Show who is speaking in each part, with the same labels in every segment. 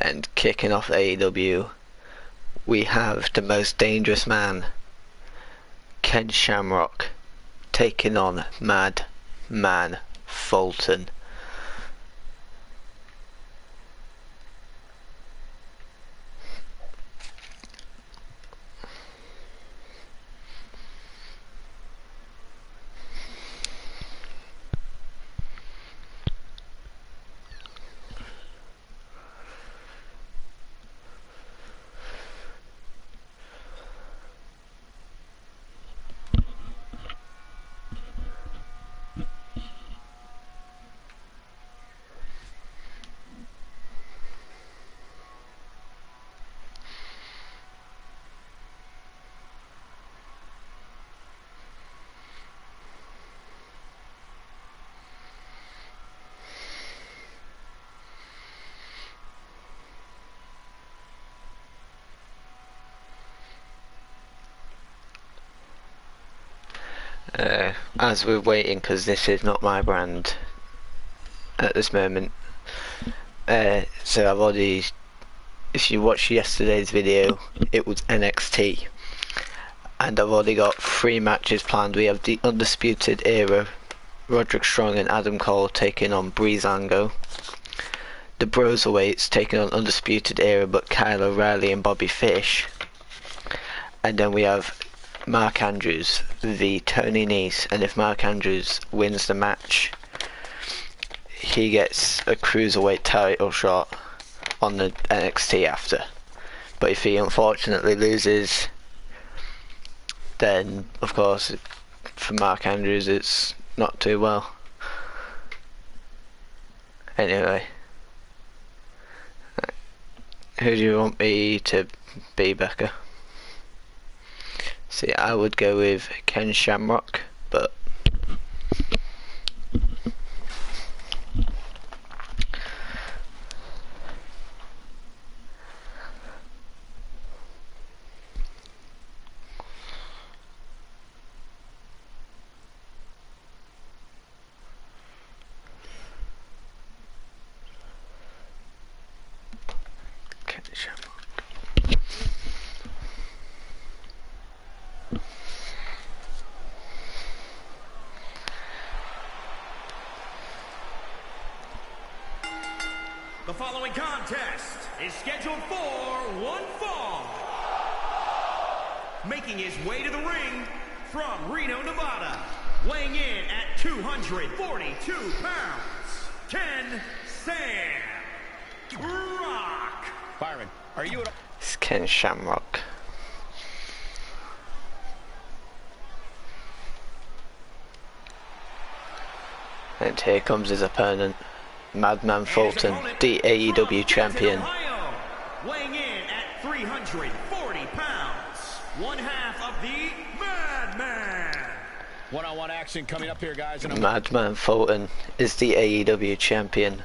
Speaker 1: And kicking off AEW, we have the most dangerous man, Ken Shamrock, taking on Madman Fulton. As we're waiting, because this is not my brand at this moment, so I've already, if you watched yesterday's video, it was NXT, and I've already got 3 matches planned. We have the Undisputed Era, Roderick Strong and Adam Cole taking on Breezango. The Broserweights taking on Undisputed Era but Kyle O'Reilly and Bobby Fish. And then we have Mark Andrews v Tony Nese, and if Mark Andrews wins the match, he gets a cruiserweight title shot on the NXT after. But if he unfortunately loses, then of course for Mark Andrews it's not too well. Anyway, who do you want me to be, Becca? See, I would go with Ken Shamrock, but Ken Shamrock.
Speaker 2: The following contest is scheduled for one fall. Making his way to the ring from Reno, Nevada, weighing in at 242 pounds, Ken Sam Rock.
Speaker 3: Byron, are you at...
Speaker 1: It's Ken Shamrock. And here comes his opponent, Madman Fulton, the AEW champion.
Speaker 2: Ohio, weighing in at 340 pounds, one half of the Madman.
Speaker 3: One-on-one action coming up here, guys.
Speaker 1: Madman Fulton is the AEW champion.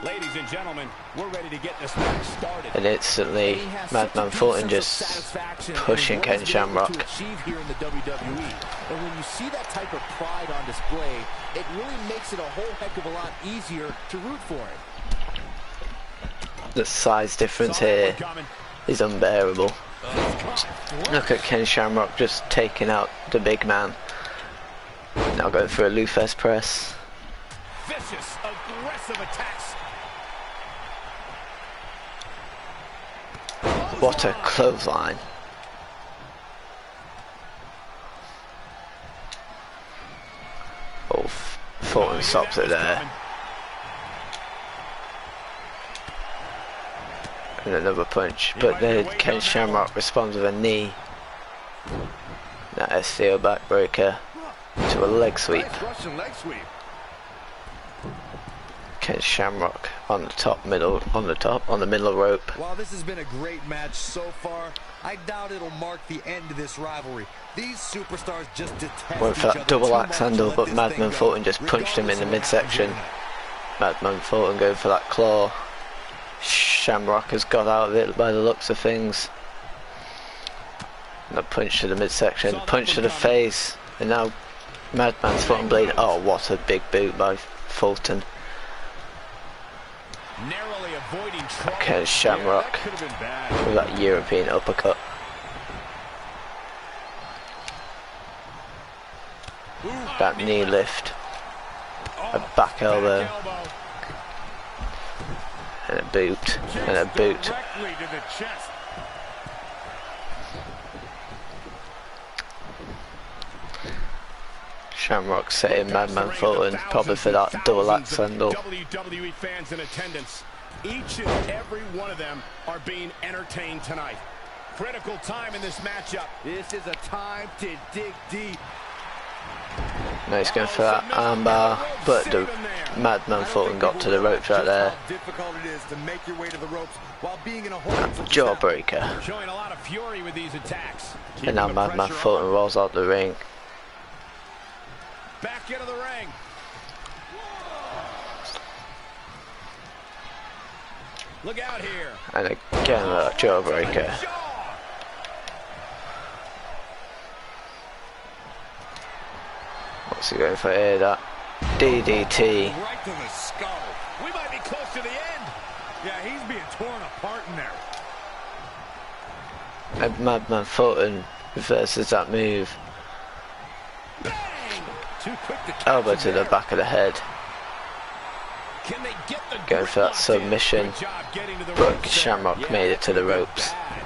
Speaker 3: Ladies and gentlemen, we're ready to get this match started.
Speaker 1: And instantly, Madman Fulton just pushing Ken Shamrock.
Speaker 4: Here in the WWE. And when you see that type of pride on display, it really makes it a whole heck of a lot easier to root for him.
Speaker 1: The size difference here is unbearable. Look at Ken Shamrock just taking out the big man. Now going for a Lufes press.
Speaker 3: Vicious, aggressive attacks.
Speaker 1: What a clothesline. Oh, Fulton stops it there. And another punch, but then Ken Shamrock responds with a knee. Now a steel backbreaker to a leg sweep. Ken Shamrock on the top, middle, on the middle rope.
Speaker 4: While this has been a great match so far, I doubt it'll mark the end of this rivalry. These superstars just detest
Speaker 1: Went for that double axe handle, but Madman Fulton just punched him in the midsection. Madman Fulton going for that claw. Shamrock has got out of it by the looks of things. And a punch to the midsection, punch to the face, and now Madman's foot and blade. Oh, what a big boot by Fulton.
Speaker 3: Narrowly avoiding trouble.
Speaker 1: Okay, Shamrock
Speaker 3: That could have been bad.
Speaker 1: with that European uppercut. That knee lift. A back elbow. And a boot. And a boot.
Speaker 2: Directly to the chest.
Speaker 1: Shamrock setting Madman Fulton probably for that double axe handle.
Speaker 3: WWE fans in attendance. Each and every one of them are being entertained tonight. Critical time in this matchup.
Speaker 4: This is a time to dig deep.
Speaker 1: Now he's going for that armbar, but the Madman Fulton got to the ropes right there.
Speaker 4: How difficult it is to make your way to the ropes while being in a hold.
Speaker 1: Jawbreaker.
Speaker 3: Showing a lot of fury with these attacks.
Speaker 1: And now Madman Fulton rolls out the ring.
Speaker 3: Back into the ring. Look out here.
Speaker 1: And again a jawbreaker. What's he going for here? That DDT.
Speaker 2: Right to the skull.
Speaker 3: We might be close to the end.
Speaker 2: Yeah, he's being torn apart in there.
Speaker 1: And Madman Fulton reverses that move.
Speaker 4: Too quick to catch
Speaker 1: Elbow
Speaker 4: him
Speaker 1: to the
Speaker 4: there.
Speaker 1: back of the head.
Speaker 3: Can they get the
Speaker 1: Going for that
Speaker 3: grip locked in?
Speaker 1: submission.
Speaker 3: Good job getting to the
Speaker 1: But
Speaker 3: ropes there.
Speaker 1: Shamrock
Speaker 3: Yeah,
Speaker 1: made it to the
Speaker 3: that could've been
Speaker 1: ropes.
Speaker 3: bad.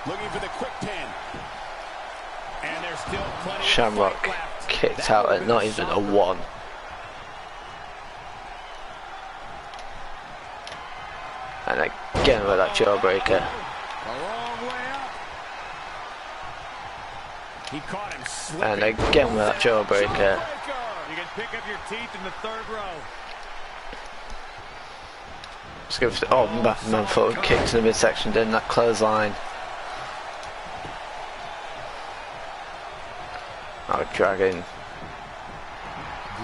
Speaker 3: Looking for the quick pin. And there's still plenty of
Speaker 1: Shamrock
Speaker 3: fight left.
Speaker 1: kicked
Speaker 3: That
Speaker 1: out
Speaker 3: would've
Speaker 1: at
Speaker 3: been
Speaker 1: not even a
Speaker 3: solid.
Speaker 1: 1. And again with that jawbreaker.
Speaker 2: A long way up.
Speaker 3: He caught him slipping.
Speaker 1: And again with that jawbreaker.
Speaker 2: You can pick up your teeth in the third row.
Speaker 1: Let's go for the, oh, Madman Fulton kick to the midsection, then that clothesline. Oh, dragging.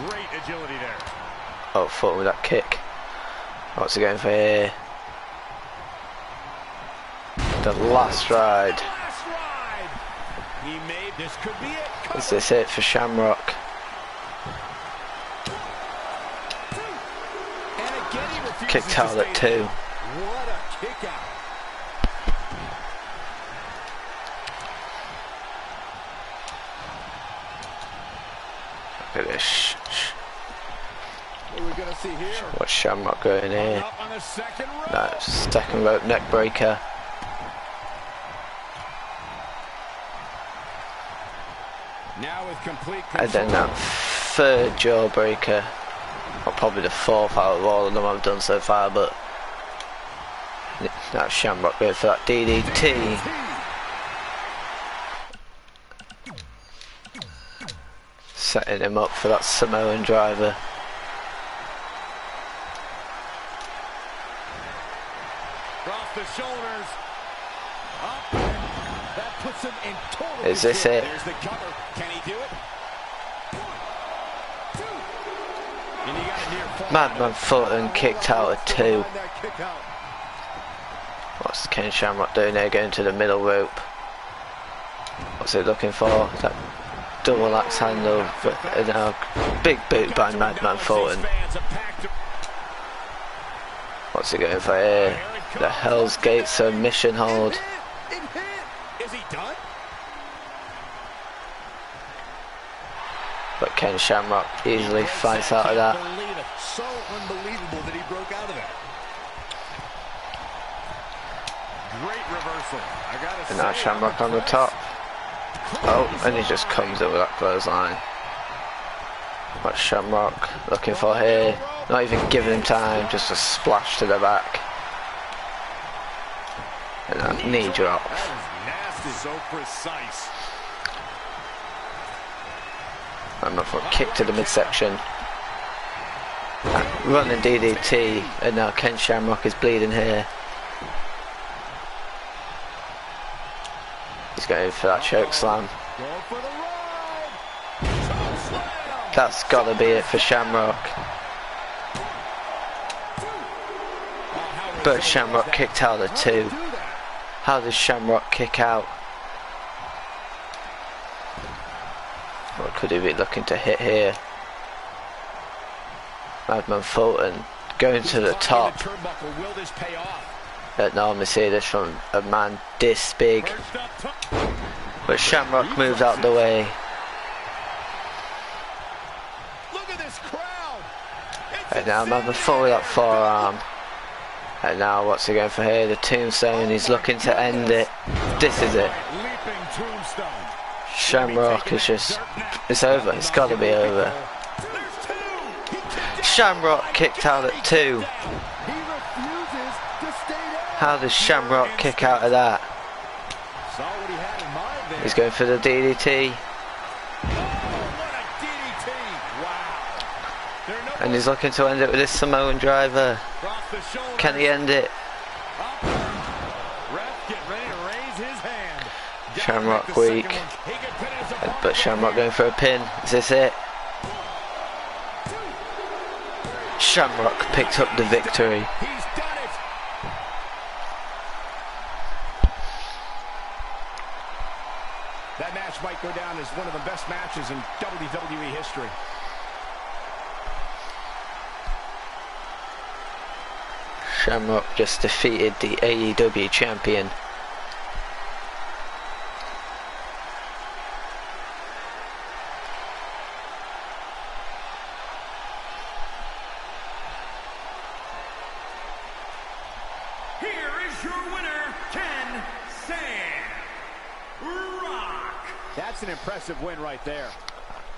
Speaker 2: Great agility there.
Speaker 1: Oh, Fulton with that kick. What's he going for here? The last ride.
Speaker 3: Last ride. He made this could be it.
Speaker 1: Is this it for Shamrock?
Speaker 3: And again he refuses
Speaker 1: Kicked
Speaker 3: to
Speaker 1: out at
Speaker 3: stay
Speaker 1: 2.
Speaker 4: What a kick out.
Speaker 1: Look at this.
Speaker 4: What are we gonna see here?
Speaker 1: What's Shamrock going here?
Speaker 3: up on the second row.
Speaker 1: That second rope neck breaker.
Speaker 3: Now with complete
Speaker 1: And then
Speaker 3: control.
Speaker 1: that third jawbreaker. Or probably the fourth out of all of them I've done so far, but now Shamrock going for that DDT. Setting him up for that Samoan driver.
Speaker 2: Off the shoulders.
Speaker 4: Up. That puts him in total
Speaker 1: Is this
Speaker 4: control.
Speaker 1: it?
Speaker 3: There's the cover. Can he do it? And he got a near fall.
Speaker 1: Madman Fulton kicked out at 2.
Speaker 4: Line that kick out.
Speaker 1: What's Ken Shamrock doing there? Going to the middle rope. What's he looking for? That double axe handle. But a big boot by Madman Fulton. What's he going for here? The Hell's Gate submission hold.
Speaker 4: It hit.
Speaker 3: Is he done?
Speaker 1: But Ken Shamrock easily fights out of that.
Speaker 4: Believe it. So unbelievable that he broke out of that.
Speaker 2: Great reversal. I gotta
Speaker 1: And now
Speaker 2: say,
Speaker 1: Shamrock
Speaker 2: I'm
Speaker 1: on the
Speaker 2: impressed.
Speaker 1: top. Oh, and he just comes up with that clothesline. What's Shamrock looking for here? Not even giving him time, just a splash to the back. And that knee drop.
Speaker 2: That was nasty. So precise.
Speaker 1: I'm not for a kick to the midsection. Running DDT, and now Ken Shamrock is bleeding here. He's going for that choke slam.
Speaker 2: Going for the ride. Choke slam.
Speaker 1: That's gotta be it for Shamrock. But Shamrock kicked out at 2. How does Shamrock kick out? What could he be looking to hit here? Madman Fulton going to the top.
Speaker 3: Turnbuckle. Will this pay off?
Speaker 1: Don't normally see this from a man this big. But Shamrock moves out the way.
Speaker 3: Look at this crowd.
Speaker 1: And now I'm having forward that forearm. And now what's he going for here? The tombstone. He's looking to end it. This is it.
Speaker 3: Leaping tombstone.
Speaker 1: Shamrock is just... It's over. It's got to be over.
Speaker 3: There's two.
Speaker 1: Shamrock kicked out at 2.
Speaker 4: He refuses to stay down.
Speaker 1: How does Shamrock kick out of that?
Speaker 4: Saw what he had in mind there.
Speaker 1: He's going for the DDT. And he's looking to end it with this Samoan driver. Can he end it? Shamrock weak. But Shamrock going for a pin. Is this it? Shamrock picked up the victory.
Speaker 3: He's done it. That match might go down as one of the best matches in WWE history.
Speaker 1: Shamrock just defeated the AEW champion.
Speaker 2: Here is your winner, Ken Rock.
Speaker 4: That's an impressive win right there.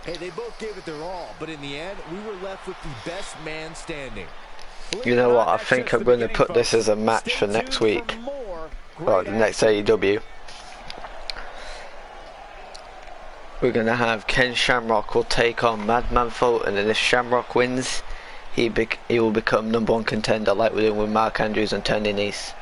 Speaker 4: Hey, they both gave it their all, but in the end, we were left with the best man standing.
Speaker 1: You know what, I think I'm going to put this as a match for next week. Well, the next AEW. We're going to have Ken Shamrock will take on Madman Fulton, and if Shamrock wins, he will become #1 contender like we're doing with Mark Andrews and Tony Nese.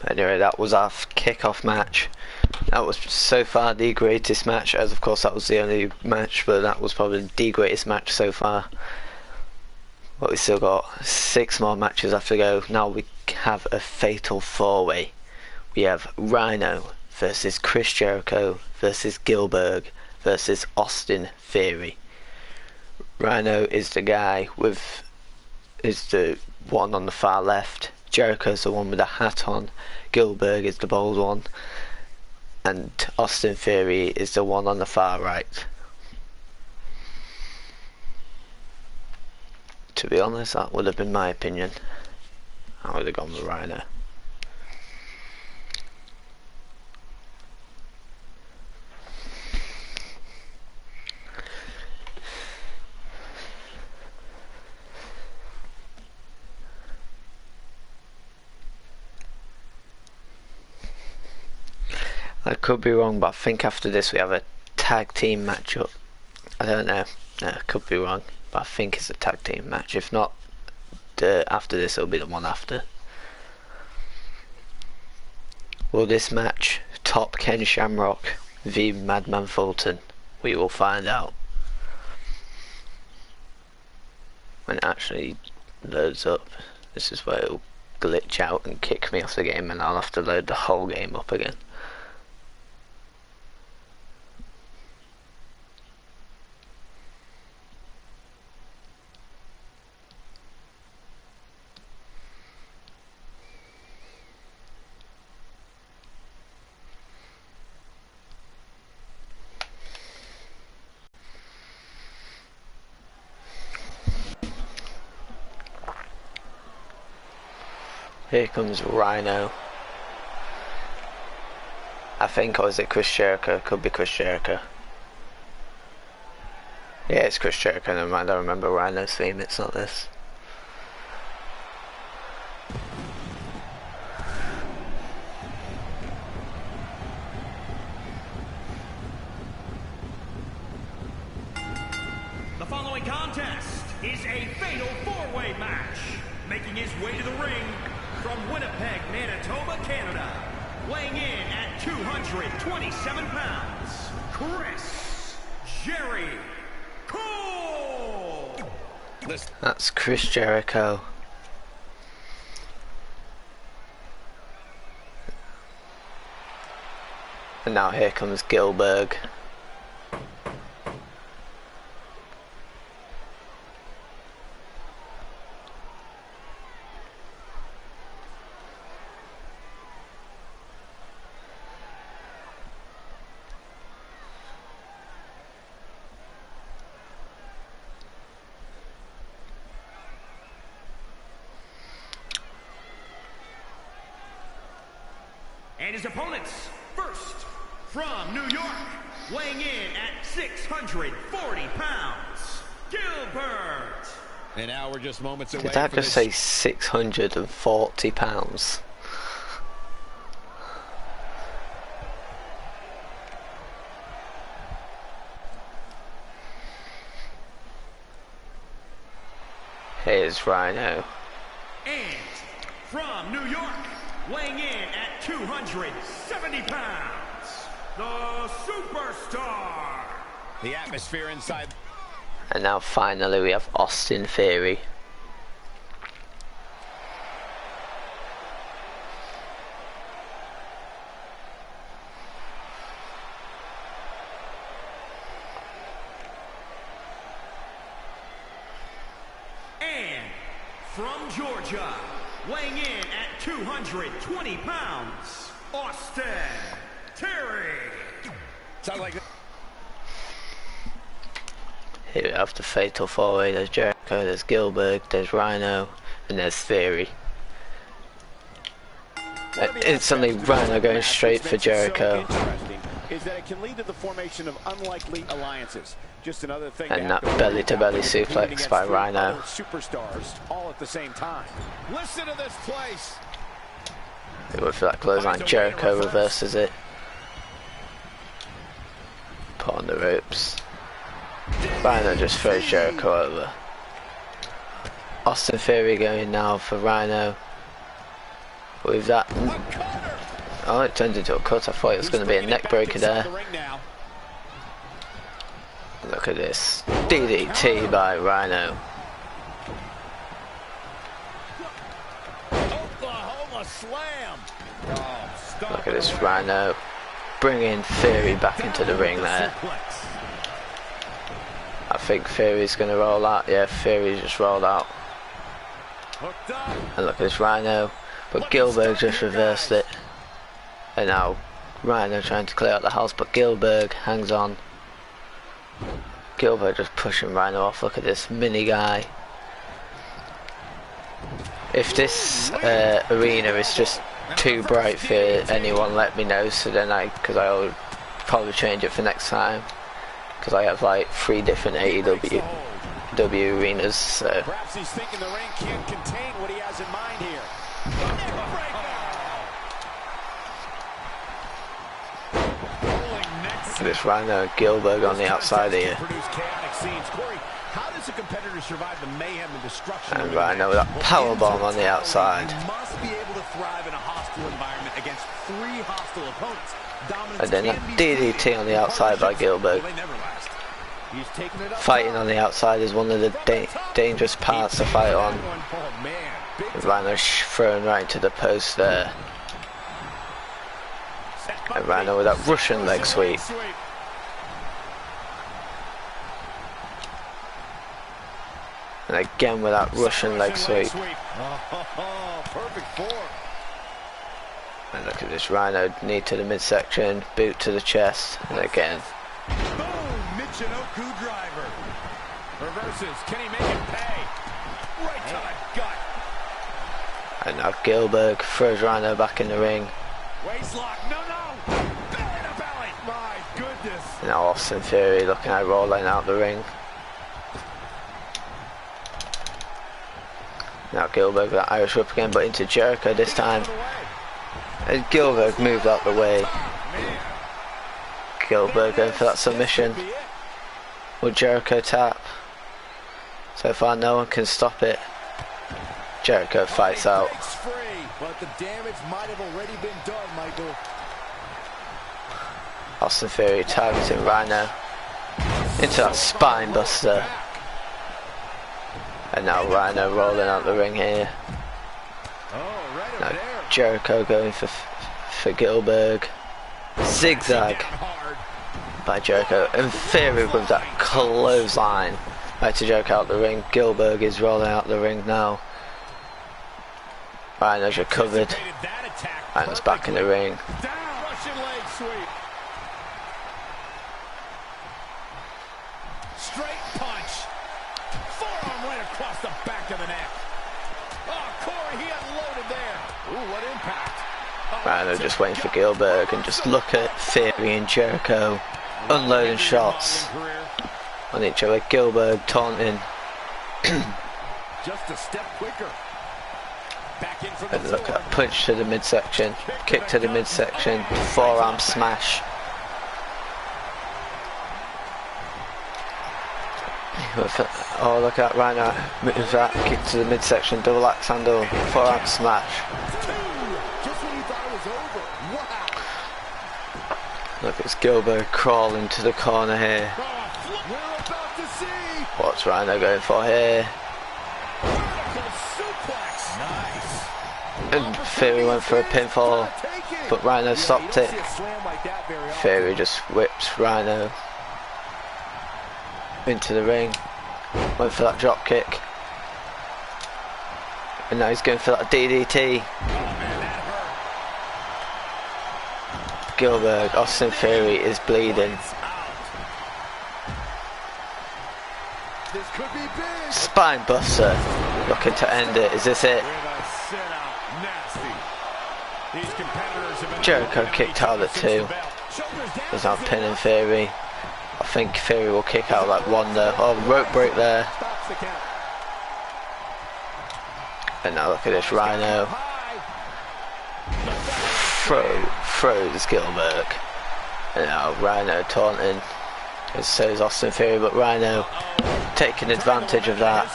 Speaker 1: Anyway, that was our kickoff match. That was so far the greatest match, as of course that was the only match, but that was probably the greatest match so far. But we still got 6 more matches left to go. Now we have a fatal 4-way. We have Rhino versus Chris Jericho versus Gillberg versus Austin Theory. Rhino is the guy is the one on the far left. Jericho's the one with the hat on. Gillberg is the bald one. And Austin Theory is the one on the far right. To be honest, that would have been my opinion. I would have gone with Rhino. I could be wrong, but I think after this we have a tag team matchup. I don't know. No, I could be wrong, but I think it's a tag team match. If not, after this it'll be the one after. Will this match top Ken Shamrock v Madman Fulton? We will find out when it actually loads up. This is where it'll glitch out and kick me off the game, and I'll have to load the whole game up again. Here comes Rhino. I think, or is it Chris Jericho? Could be Chris Jericho. Yeah, it's Chris Jericho, never mind, I remember Rhino's theme, it's not this.
Speaker 2: The following contest is a fatal 4-way match. Making his way to the ring from Winnipeg, Manitoba, Canada. Weighing in at 227 pounds, Chris Jericho.
Speaker 3: this.
Speaker 1: That's Chris Jericho. And now here comes Gilbert.
Speaker 2: And his opponents, first, from New York, weighing in at 640 pounds, Gilbert.
Speaker 3: And now we're just moments away.
Speaker 1: Did that
Speaker 3: from
Speaker 1: just
Speaker 3: this
Speaker 1: say 640 pounds? Here's Rhino.
Speaker 2: And from New York, weighing in at 270 pounds, the Superstar.
Speaker 3: The atmosphere inside.
Speaker 1: And now finally we have Austin Theory.
Speaker 2: And from Georgia, weighing in at 220 pounds, Austin Theory.
Speaker 3: Sounds like
Speaker 1: Here we have the Fatal 4-Way. There's Jericho, there's Gilbert, there's Rhino, and there's Theory. Instantly Rhino going straight for Jericho.
Speaker 4: Is that it can lead to the formation of unlikely alliances. Just another thing.
Speaker 1: And that belly-to-belly suplex by Rhino.
Speaker 4: Superstars all at the same time.
Speaker 3: listen to this place.
Speaker 1: They went for that clothesline. Jericho reverses it. Put on the ropes. Rhino just throws Jericho over. Austin Theory going now for Rhino. With that. Oh, it turned into a cut. I thought it was going to be a neck breaker there. Look at this. DDT by Rhino.
Speaker 3: Oklahoma slam.
Speaker 1: Look at this Rhino. Bringing Theory back into the ring there. I think Theory's going to roll out. Yeah, Theory just rolled out. And look at this Rhino. But Gilbert just reversed it. And now Rhino trying to clear out the house, but Gilbert hangs on. Gilbert just pushing Rhino off. Look at this mini guy. If this arena is just too bright for anyone, let me know, so then because I'll probably change it for next time, because I have like 3 different AEW arenas, so.
Speaker 4: Perhaps he's thinking the ring can't contain what he has in mind here.
Speaker 1: This Rhino and Gilbert on the outside here.
Speaker 3: How does a competitor survive the mayhem and destruction?
Speaker 1: And Rhino with that powerbomb on the outside.
Speaker 3: You must be able to thrive in a hostile environment against 3 hostile opponents.
Speaker 1: And then a DDT on the outside by Gilbert. Fighting on the outside is one of the dangerous parts to fight on. Rhino thrown right into the post there. And Rhino with that Russian leg sweep. And again with that Russian leg sweep. And look at this Rhino, knee to the midsection, boot to the chest, and again.
Speaker 3: Boom! Michinoku driver. Reverses. Can he make it pay? Right to the gut.
Speaker 1: And now Gilbert throws Rhino back in the ring.
Speaker 3: Waistlock. No. Belly to belly. My goodness.
Speaker 1: And now Austin Theory looking at rolling out the ring. Now Gilbert with that Irish whip again, but into Jericho this time. And Gilbert moved out the way. Gilbert going for that submission. Will Jericho tap? So far no one can stop it. Jericho fights out.
Speaker 4: But the damage might have already been done, Michael.
Speaker 1: Austin Theory targeting Rhino into that spine buster. And now Rhino rolling out the ring here. Now Jericho going for Gilbert. Zigzag by Jericho. And Theory with that clothesline. Back to Jericho out the ring. Gilbert is rolling out the ring now. Rhino's recovered. Rhino's back in the ring.
Speaker 3: Straight punch. Forearm right across the back of the neck. Oh, Corey, he unloaded there. Ooh, what impact.
Speaker 1: Rhino just waiting for Gilbert, and just look at Theory and Jericho unloading shots on each other. Gilbert taunting.
Speaker 3: Just a step quicker. Back in from the
Speaker 1: And look at that punch to the midsection, kick to the midsection, forearm smash. Oh, look at Rhino with that kick to the midsection, double axe handle, forearm smash.
Speaker 3: just when you thought it was over. Wow.
Speaker 1: Look, it's Gilbert crawling to the corner here.
Speaker 3: We're about to see.
Speaker 1: What's Rhino going for here?
Speaker 3: Vertical suplex. Nice.
Speaker 1: And Theory went for a pinfall, but Rhino stopped it. Theory just whips Rhino into the ring. Went for that drop kick. And now he's going for that DDT. Gilbert, Austin Theory is bleeding.
Speaker 3: This could be big.
Speaker 1: Spine buster. Looking to end it. Is this it? Jericho kicked out at 2. He's now pinning Theory. I think Theory will kick out like 1 there. Oh, rope break there. And now look at this, Rhino. Throws Gilbert. And now Rhino taunting. And so is Austin Theory, but Rhino taking advantage of that.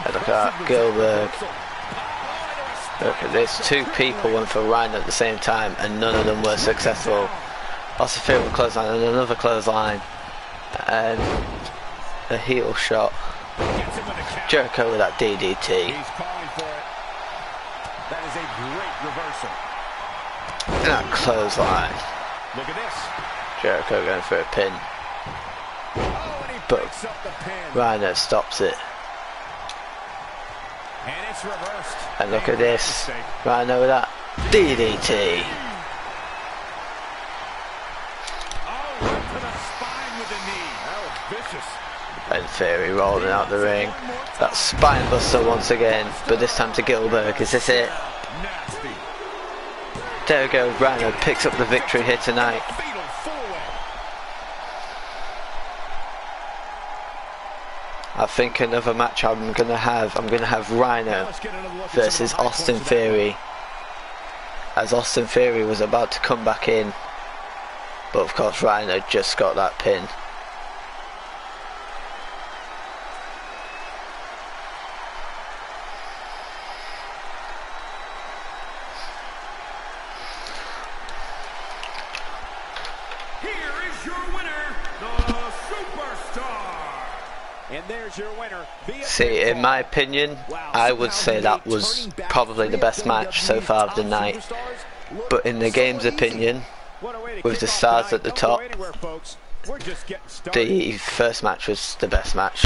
Speaker 1: And look at that, Gilbert. Look at this, 2 people went for Rhino at the same time and none of them were successful. Austin Theory with clothesline and another clothesline. And a heel shot. Jericho with that DDT.
Speaker 3: That is a great reversal.
Speaker 1: And that clothesline.
Speaker 3: Look at this.
Speaker 1: Jericho going for a pin.
Speaker 3: Oh, and he
Speaker 1: But
Speaker 3: breaks up the pin.
Speaker 1: Rhino stops it.
Speaker 3: And it's reversed.
Speaker 1: And look at this. Rhino with that DDT.
Speaker 3: Oh, right to the spine with the knee. That was vicious.
Speaker 1: And Theory rolling out the ring. That spine buster once again, but this time to Gilbert. Is this it?
Speaker 3: Nasty.
Speaker 1: There we go. Rhino picks up the victory here tonight.
Speaker 3: Fatal four-way.
Speaker 1: I think another match I'm gonna have Rhino versus Austin Theory, as Austin Theory was about to come back in, but of course Rhino just got that pin.
Speaker 2: Here is your winner, the Superstar.
Speaker 3: And there's your winner.
Speaker 1: See, in my opinion, I would say that was probably the best match so far of the night. But in the game's opinion, with the stars at the top, the first match was the best match.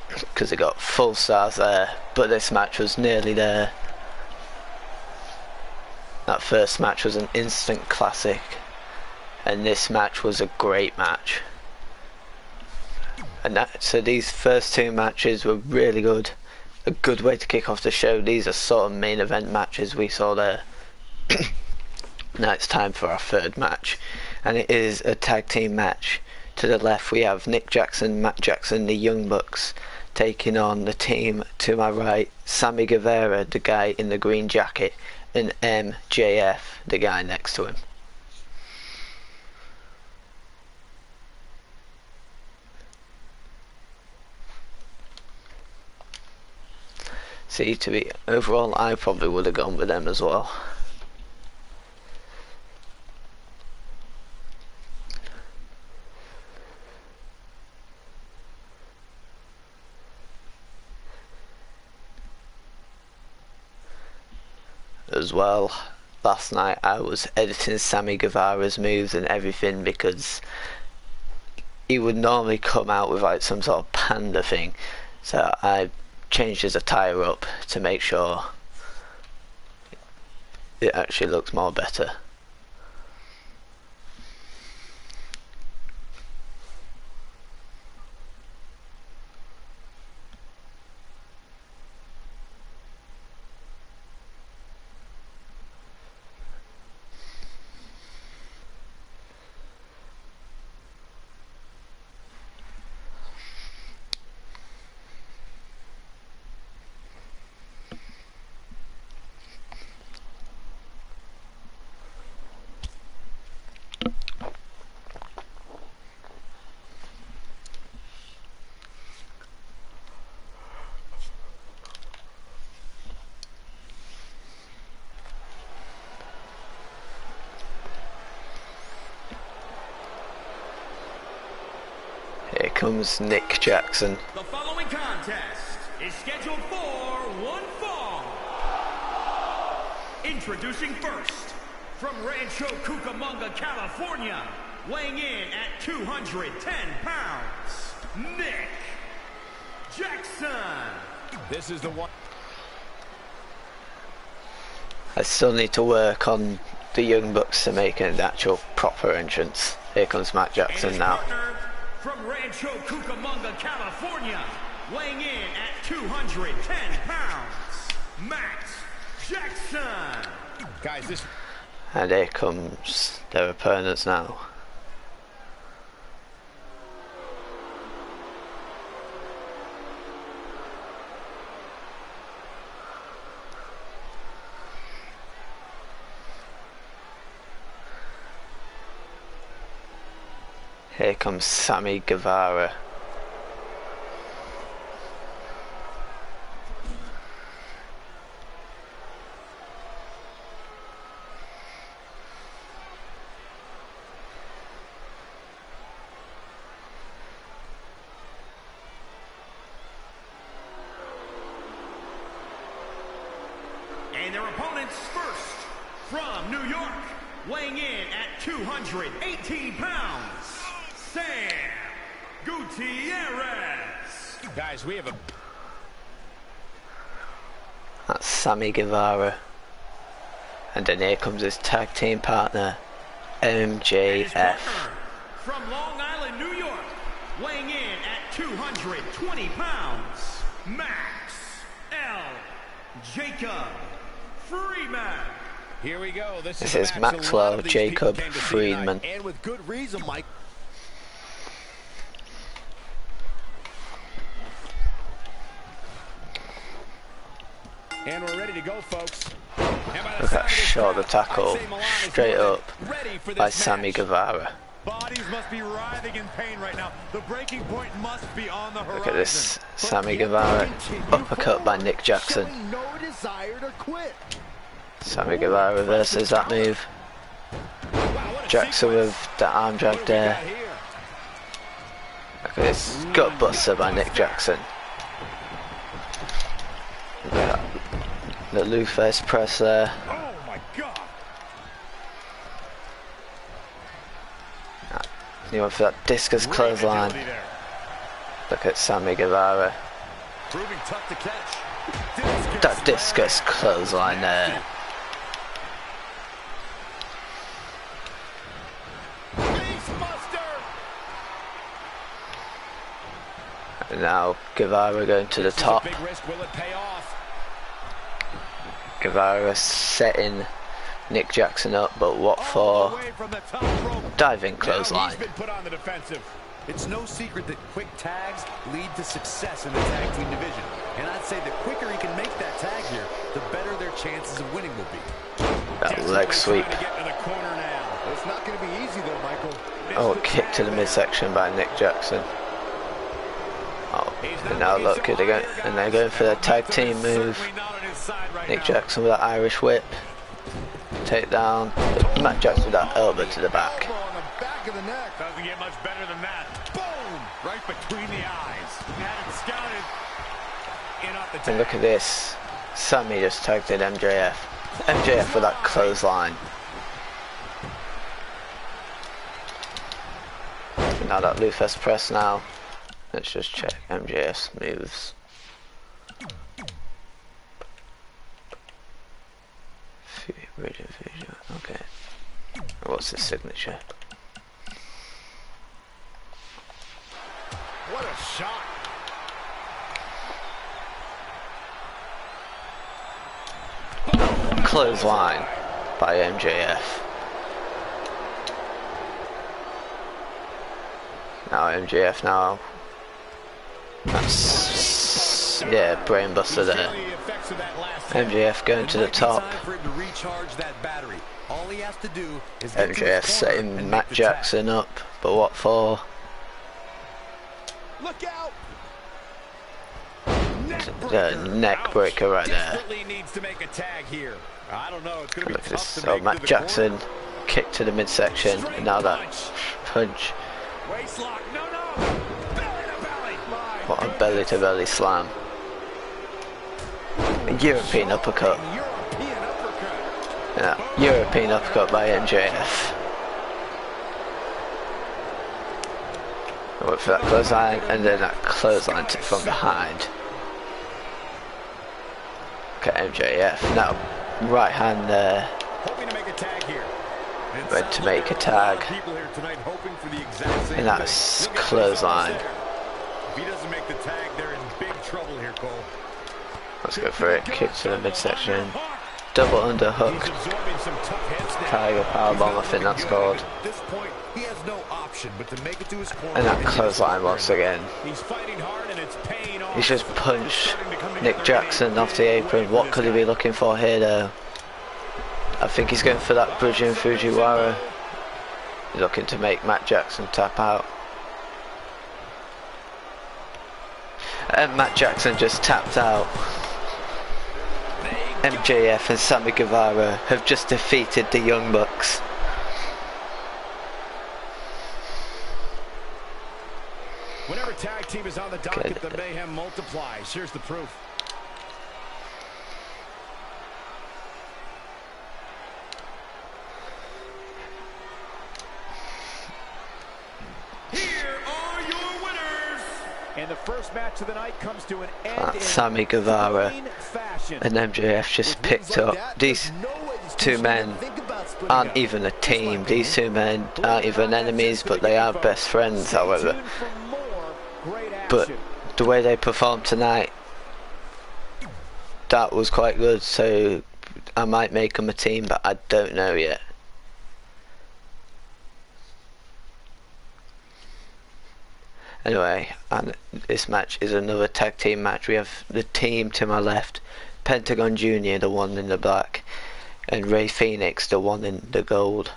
Speaker 1: Because it got full stars there, but this match was nearly there. That first match was an instant classic, and this match was a great match. And so these first 2 matches were really good. A good way to kick off the show. These are sort of main event matches we saw there. Now it's time for our 3rd match, and it is a tag team match. To the left we have Nick Jackson, Matt Jackson, the Young Bucks, taking on the team to my right, Sammy Guevara, the guy in the green jacket, and MJF, the guy next to him. See, to be overall, I probably would have gone with them as well. as well. Last night I was editing Sammy Guevara's moves and everything because he would normally come out with like some sort of panda thing, so I changed his attire up to make sure it actually looks more better. Here comes Nick Jackson.
Speaker 2: The following contest is scheduled for one fall. Introducing first, from Rancho Cucamonga, California, weighing in at 210 pounds, Nick Jackson.
Speaker 3: This is the one.
Speaker 1: I still need to work on the Young Bucks to make an actual proper entrance. Here comes Matt Jackson now.
Speaker 2: From Rancho Cucamonga, California, weighing in at 210 pounds, Matt Jackson.
Speaker 3: Guys, this...
Speaker 1: And here comes their opponents now. Here comes Sammy Guevara.
Speaker 2: And their opponents first, from New York, weighing in at 218 pounds, Sam Gutierrez.
Speaker 3: Guys, we have a...
Speaker 1: That's Sammy Guevara. And then here comes his tag team partner, MJF.
Speaker 2: From Long Island, New York, weighing in at 220 pounds, Max L. Jacob Freeman.
Speaker 3: Here we go. This
Speaker 1: This
Speaker 3: is
Speaker 1: is
Speaker 3: a match a lot
Speaker 1: Maxwell
Speaker 3: of these
Speaker 1: Jacob
Speaker 3: people came to see
Speaker 1: Friedman.
Speaker 3: tonight, and with good reason, Mike. And we're ready to go, folks.
Speaker 1: Look at that shot of tackle straight up by Sammy Guevara.
Speaker 5: Bodies must be writhing in pain right now. The breaking point must be on the horizon.
Speaker 1: Look at this, Sammy Guevara uppercut by Nick Jackson.
Speaker 4: No desire to quit.
Speaker 1: Sammy Guevara versus that move. Jackson with the arm drag there. Look at this gut buster by Nick Jackson. Look at that. The Luther's press there.
Speaker 5: Oh my God!
Speaker 1: He went for that discus clothesline. Look at Sammy Guevara.
Speaker 5: Proving tough to catch.
Speaker 1: That discus clothesline there. And now Guevara going to the top.
Speaker 3: Big risk. Will it pay off?
Speaker 1: Guevara setting Nick Jackson up, but what for? Diving clothesline.
Speaker 3: He's been put on the defensive.
Speaker 5: It's no secret that quick tags lead to success in the tag team division. And I'd say the quicker he can make that tag here, the better their chances of winning will be.
Speaker 1: That leg sweep.
Speaker 3: Trying to get to the corner now.
Speaker 4: It's not going to be easy though, Michael.
Speaker 1: Oh, kick to the midsection by Nick Jackson. Oh, and now look, they're going for their tag team move. Nick Jackson with that Irish whip. Take down. Matt Jackson with that elbow to the back.
Speaker 5: Doesn't get much better than that. Boom! Right between the eyes. Had it scouted. In off the tag.
Speaker 1: And look at this. Sammy just tagged in MJF. MJF with that clothesline. Now that Lufus press now. Let's just check MJF's moves. Okay. What's his signature?
Speaker 3: What a shot.
Speaker 1: Clothesline by MJF. Now MJF now. That's, yeah, brainbuster there. MJF going to the top. MJF setting Matt Jackson up, but what for?
Speaker 3: Look out.
Speaker 1: The neck breaker right there.
Speaker 3: Desperately needs to make a tag here. I don't know. It's going to be
Speaker 1: Look at
Speaker 3: tough
Speaker 1: this.
Speaker 3: to
Speaker 1: So
Speaker 3: make
Speaker 1: Matt
Speaker 3: the
Speaker 1: Jackson kick to the midsection, and now that punch.
Speaker 3: waist lock. No, no. Belly to belly. My
Speaker 1: What a belly to belly slam. A European uppercut.
Speaker 3: European uppercut.
Speaker 1: Yeah, European uppercut by MJF. Wait for that clothesline, and then that clothesline from behind. Okay, MJF. Now, right hand there.
Speaker 3: Hoping to make a tag here.
Speaker 1: Ready to make a tag.
Speaker 3: People here tonight hoping for the exact same
Speaker 1: And that's
Speaker 3: thing. Look at
Speaker 1: clothesline.
Speaker 3: this. If he doesn't make the tag, they're in big trouble here, Cole.
Speaker 1: Let's go for it. Kick to the midsection. Double underhook.
Speaker 3: He's absorbing some tough hits now.
Speaker 1: Tiger powerbomb. I think that's called.
Speaker 4: At this point, he has no option but to make it to his corner.
Speaker 1: And that clothesline once again.
Speaker 3: He's fighting hard and it's paying off.
Speaker 1: He's just punched Nick Jackson off the apron. What could he be looking for here though? I think he's going for that bridging Fujiwara. He's looking to make Matt Jackson tap out. And Matt Jackson just tapped out. MJF and Sammy Guevara have just defeated the Young Bucks.
Speaker 3: Whenever tag team is on the docket, the mayhem multiplies. Here's the proof.
Speaker 2: Here are your winners.
Speaker 6: And the first match of the night comes to an end in
Speaker 1: Sammy Guevara
Speaker 6: fine fashion.
Speaker 1: and MJF just picked up. These two men aren't even a team. These two men aren't even enemies, but they are best friends, however.
Speaker 6: Stay tuned for more great
Speaker 1: But
Speaker 6: action.
Speaker 1: the way they performed tonight, that was quite good, so I might make them a team, but I don't know yet. Anyway, and this match is another tag team match. We have the team to my left, Pentagon Jr., the one in the black, and Ray Phoenix, the one in the gold,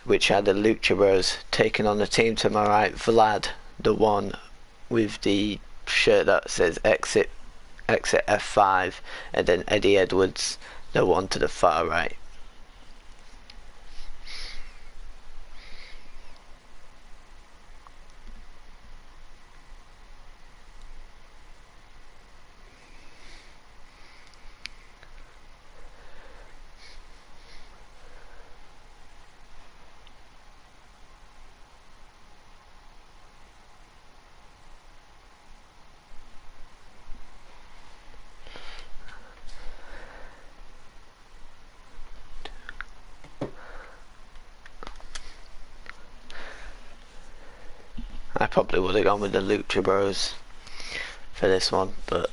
Speaker 1: which had the Lucha Bros, taking on the team to my right, Vlad, the one with the shirt that says exit F5, and then Eddie Edwards, the one to the far right. I probably would have gone with the Lucha Bros for this one, but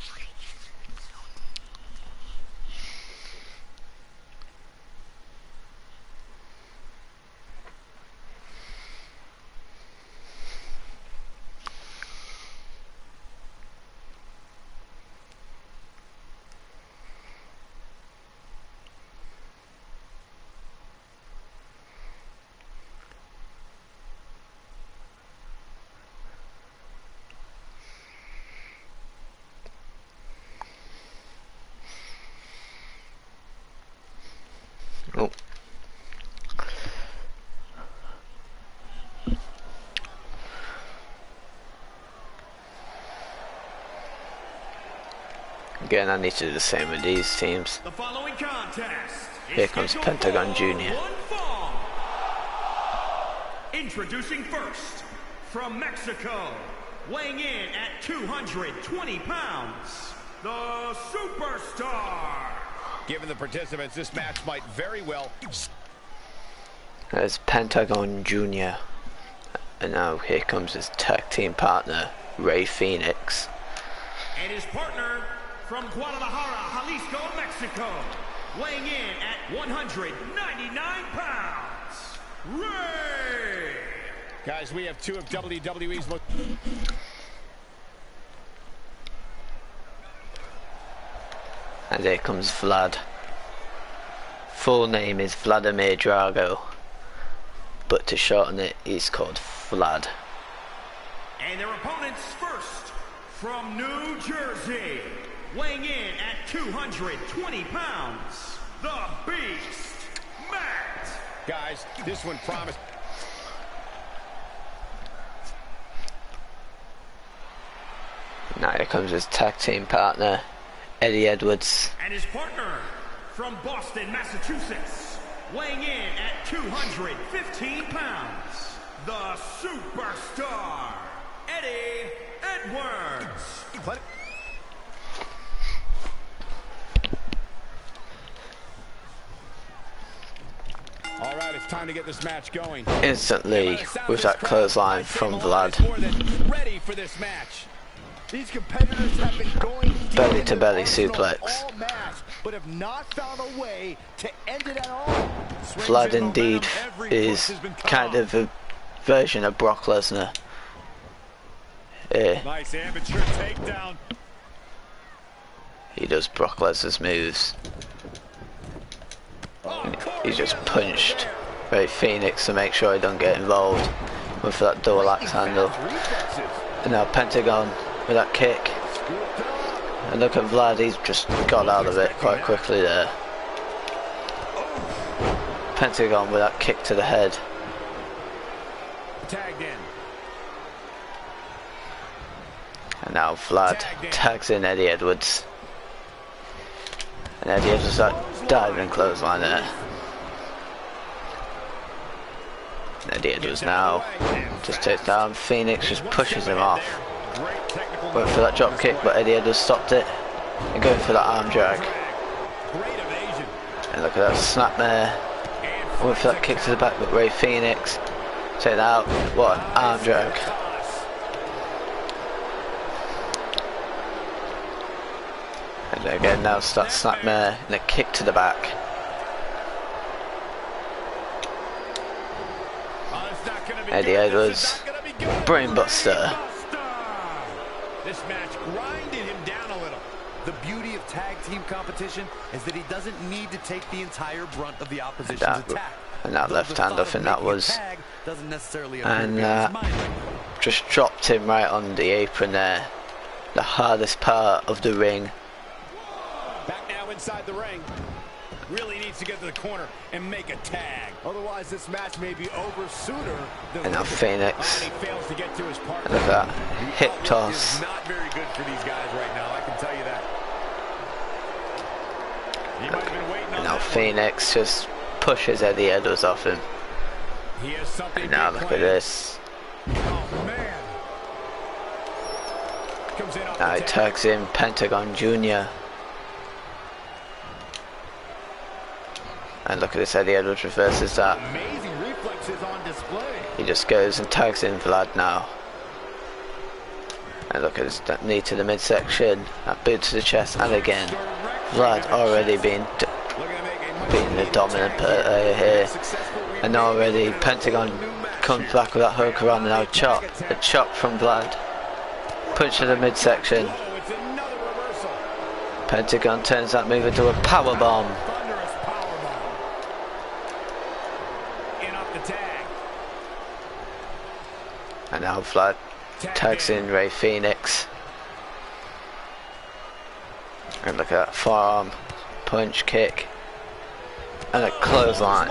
Speaker 1: Again, I need to do the same with these teams.
Speaker 2: The following contest is
Speaker 1: Here comes
Speaker 2: scheduled
Speaker 1: Pentagon
Speaker 2: for
Speaker 1: Jr.
Speaker 2: one fall. Introducing first, from Mexico, weighing in at 220 pounds, the Superstar.
Speaker 3: Given the participants, this match might very well...
Speaker 1: There's Pentagon Jr. And now here comes his tag team partner, Rey Fenix.
Speaker 2: And his partner from Guadalajara, Jalisco, Mexico, weighing in at 199 pounds, Rey.
Speaker 3: Guys, we have two of WWE's most...
Speaker 1: And here comes Vlad. Full name is Vladimir Drago, but to shorten it, he's called Vlad.
Speaker 2: And their opponents first, from New Jersey, weighing in at 220 pounds, the Beast, Matt.
Speaker 3: Guys, this one promised...
Speaker 1: Now here comes his tag team partner, Eddie Edwards.
Speaker 2: And his partner from Boston, Massachusetts, weighing in at 215 pounds, the Superstar, Eddie Edwards.
Speaker 3: All right, it's time to get this match going.
Speaker 1: Instantly, with that clothesline from Vlad.
Speaker 3: Ready for this match.
Speaker 4: These competitors have been going
Speaker 1: Belly to belly suplex.
Speaker 4: all match, but have not found a way to end it at all.
Speaker 1: Vlad indeed is kind of a version of Brock Lesnar.
Speaker 3: Nice amateur takedown.
Speaker 1: He does Brock Lesnar's moves. He just punched Rey Fenix to make sure he don't get involved with that double axe handle. And now Pentagon with that kick. And look at Vlad, he's just got out of it quite quickly there. Pentagon with that kick to the head.
Speaker 3: Tagged in.
Speaker 1: And now Vlad tags in Eddie Edwards. And Eddie Edwards that diving clothesline there. And Eddie Edwards now just takes down Phoenix, just pushes him off. Went for that drop kick, but Eddie Edwards stopped it. And going for that arm drag. And look at that snapmare. Went for that kick to the back, but Rey Fenix take that out. What an arm drag. And again now it's that snapmare and a kick to the back. Eddie Edwards, brainbuster.
Speaker 3: This match grinded him down a little.
Speaker 5: The beauty of tag team competition is that he doesn't need to take the entire brunt of the opposition's attack.
Speaker 1: And that left hand, I think that was. And just dropped him right on the apron there. The hardest part of the ring.
Speaker 3: Back now inside the ring. Really needs to get to the corner and make a tag.
Speaker 4: Otherwise, this match may be over sooner than...
Speaker 1: And now Phoenix.
Speaker 3: And he fails to get to his partner.
Speaker 1: Look at that hip toss.
Speaker 3: Not very good for these guys right now, I can tell you that. He might have been waiting on
Speaker 1: And now
Speaker 3: that
Speaker 1: Phoenix just pushes Eddie Edwards off him.
Speaker 3: He has something
Speaker 1: And now
Speaker 3: big
Speaker 1: look at
Speaker 3: planned.
Speaker 1: this.
Speaker 3: Oh, man. Comes in off
Speaker 1: Now
Speaker 3: the
Speaker 1: he
Speaker 3: tag.
Speaker 1: tags in Pentagon Jr. And look at this, Eddie Edwards reverses that.
Speaker 4: Amazing reflexes on display.
Speaker 1: He just goes and tags in Vlad now. And look at this, that knee to the midsection, that boot to the chest, and again. Vlad already being the dominant player here. And already Pentagon comes back with that hook around and now chop. A chop from Vlad. Punch to the midsection.
Speaker 3: Oh, it's another reversal.
Speaker 1: Pentagon turns that move into a power bomb.
Speaker 3: Thunderous powerbomb. In off the tag.
Speaker 1: And now Vlad tags in Rey Fenix. And look at that forearm punch kick. And a clothesline.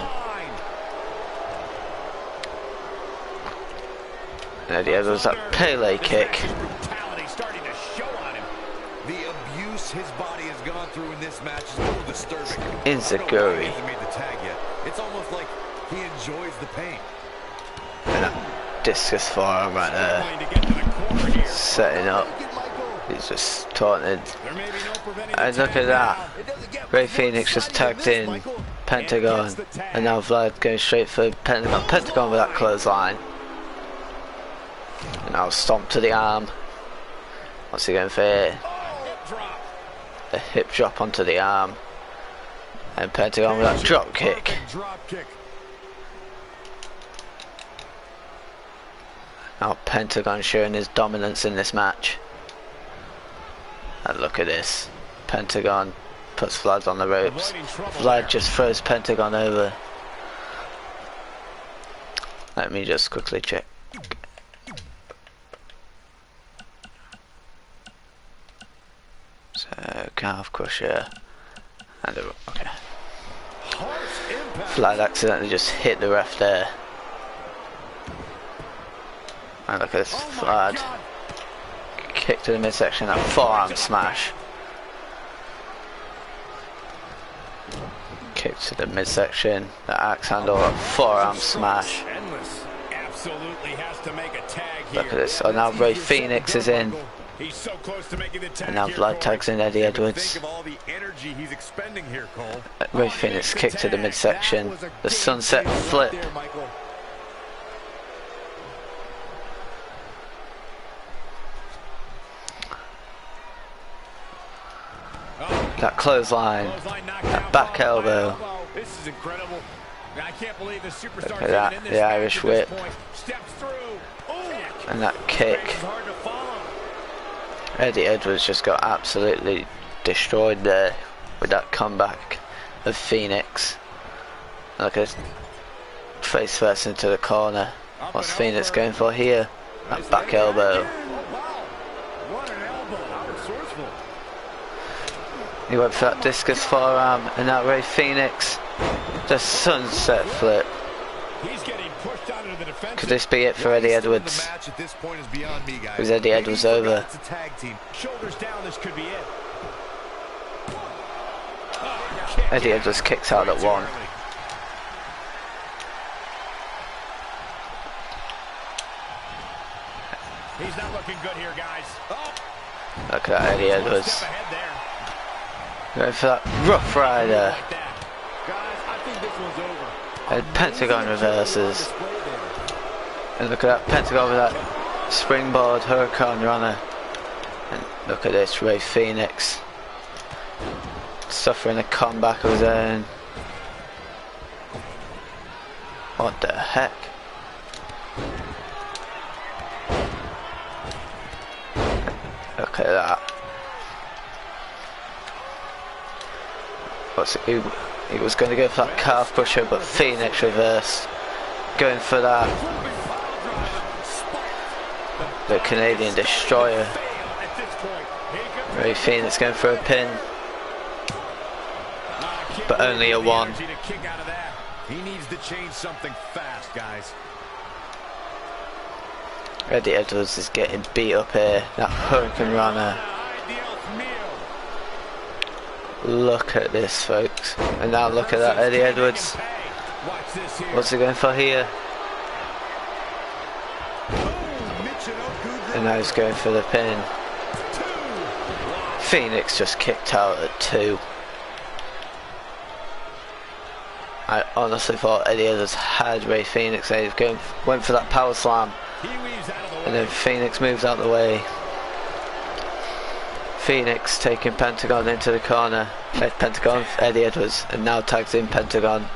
Speaker 1: And Eddie Edwards that Pele kick.
Speaker 3: Brutality starting to show on him.
Speaker 5: The abuse his body has gone through in this match is a little disturbing.
Speaker 1: Inzaguri.
Speaker 5: He hasn't made the tag yet. It's almost like he enjoys the pain.
Speaker 1: And that discus forearm right there. Setting up. He's just taunted. And look at that. Rey Fénix just tagged in Pentagon. And now Vlad going straight for Pentagon. Pentagon with that clothesline. And now stomp to the arm. What's he going for here? A hip drop onto the arm. And Pentagon with that drop kick. Now Pentagon showing his dominance in this match. And look at this. Pentagon puts Vlad on the ropes. Vlad just throws Pentagon over. Let me just quickly check. So calf crusher. And okay. Vlad accidentally just hit the ref there. And look at this, Vlad. Kick to the midsection, that forearm smash. Kick to the midsection, the axe handle, a forearm smash. Look at this, so now Rey Fénix is in. And now Vlad tags in Eddie Edwards. Rey Fénix kick to the midsection, the sunset flip. That clothesline, that back elbow.
Speaker 3: This is incredible. I can't believe the superstar.
Speaker 1: Look at that, the Irish whip. And that kick. Eddie Edwards just got absolutely destroyed there with that comeback of Fénix. Look at face first into the corner. What's Fénix going for here? That back elbow. He went for that discus forearm, and now Rey Fénix, the sunset flip. Could this be it for Eddie Edwards? Was Eddie Edwards over? Eddie Edwards kicks out at one.
Speaker 3: He's not looking good here, guys.
Speaker 1: Look at that, Eddie Edwards. Going for that Rough Rider. And Pentagon reverses. And look at that Pentagon with that springboard Hurricane Runner. And look at this, Rey Fénix suffering a comeback of his own. What the heck? Look at that. He was going to go for that calf crusher, but Fénix reversed. Going for that. The Canadian Destroyer. Rey Fénix going for a pin. But only a one.
Speaker 3: He needs to change something fast, guys.
Speaker 1: Eddie Edwards is getting beat up here. That Hurricane Runner. Look at this, folks. And now look at that, Eddie Edwards. What's he going for here? And now he's going for the pin. Fénix just kicked out at 2. I honestly thought Eddie Edwards had Rey Fénix. He went for that power slam. And then Fénix moves out the way. Fénix taking Pentagon into the corner. Pentagon, Eddie Edwards, and now tags in Pentagon.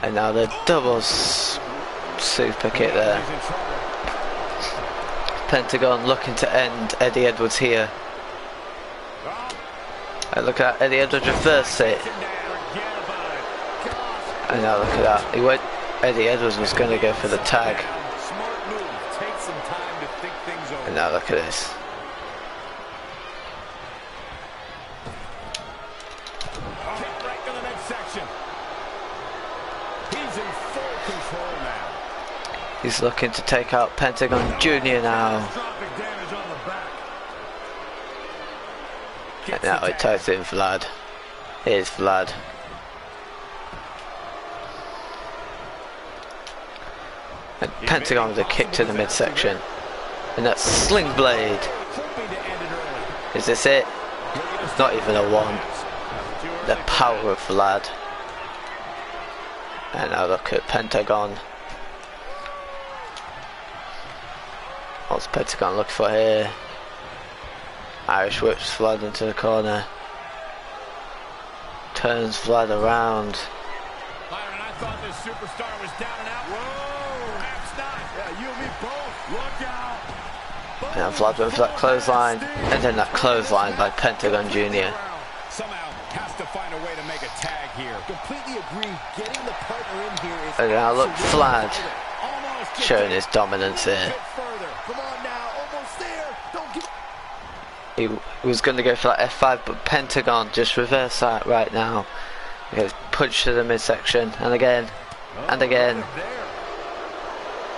Speaker 1: And now the double super kick there. Pentagon looking to end Eddie Edwards here. And look at Eddie Edwards reverse it. And now look at that. Eddie Edwards was going to go for the tag. And now look at this. He's looking to take out Pentagon Jr. now. And now it takes in Vlad. Here's Vlad. And Pentagon with a kick to the midsection. And that's Sling Blade. Is this it? It's not even a one. The power of Vlad. And now look at Pentagon. What's Pentagon looking for here? Irish whips Vlad into the corner. Turns Vlad around.
Speaker 3: Byron, I thought this superstar was down and out. Whoa, perhaps not. Yeah, you and me both. Look out.
Speaker 1: Now Vlad went for that clothesline, and then that clothesline by Pentagon Jr.
Speaker 3: Somehow has to find a way to make a tag here.
Speaker 4: Completely agree. Getting the partner in here is...
Speaker 1: And now look, Vlad
Speaker 3: Almost
Speaker 1: showing his dominance here.
Speaker 4: further. Come on now, almost there. Don't give...
Speaker 1: He was going to go for that F5, but Pentagon just reversed that right now. He goes punch to the midsection, and again,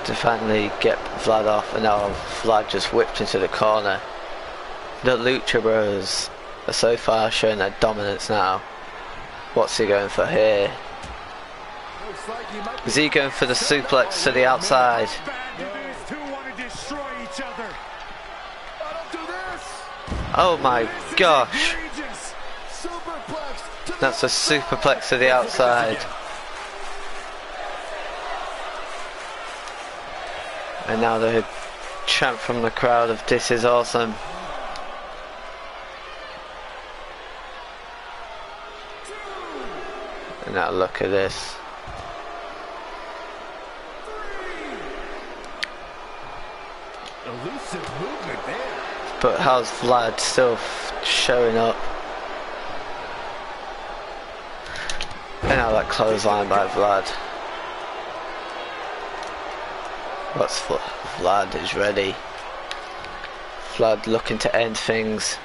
Speaker 1: to finally get Vlad off, and now Vlad just whipped into the corner. The Lucha Bros are so far showing their dominance now. What's he going for here? Is he going for the suplex to the outside? Oh my gosh! That's a superplex to the outside. And now the chant from the crowd of "This is awesome." And now look at this.
Speaker 3: Elusive movement there.
Speaker 1: But how's Vlad still showing up? And now that clothesline by Vlad. What's Vlad is ready. Vlad looking to end things.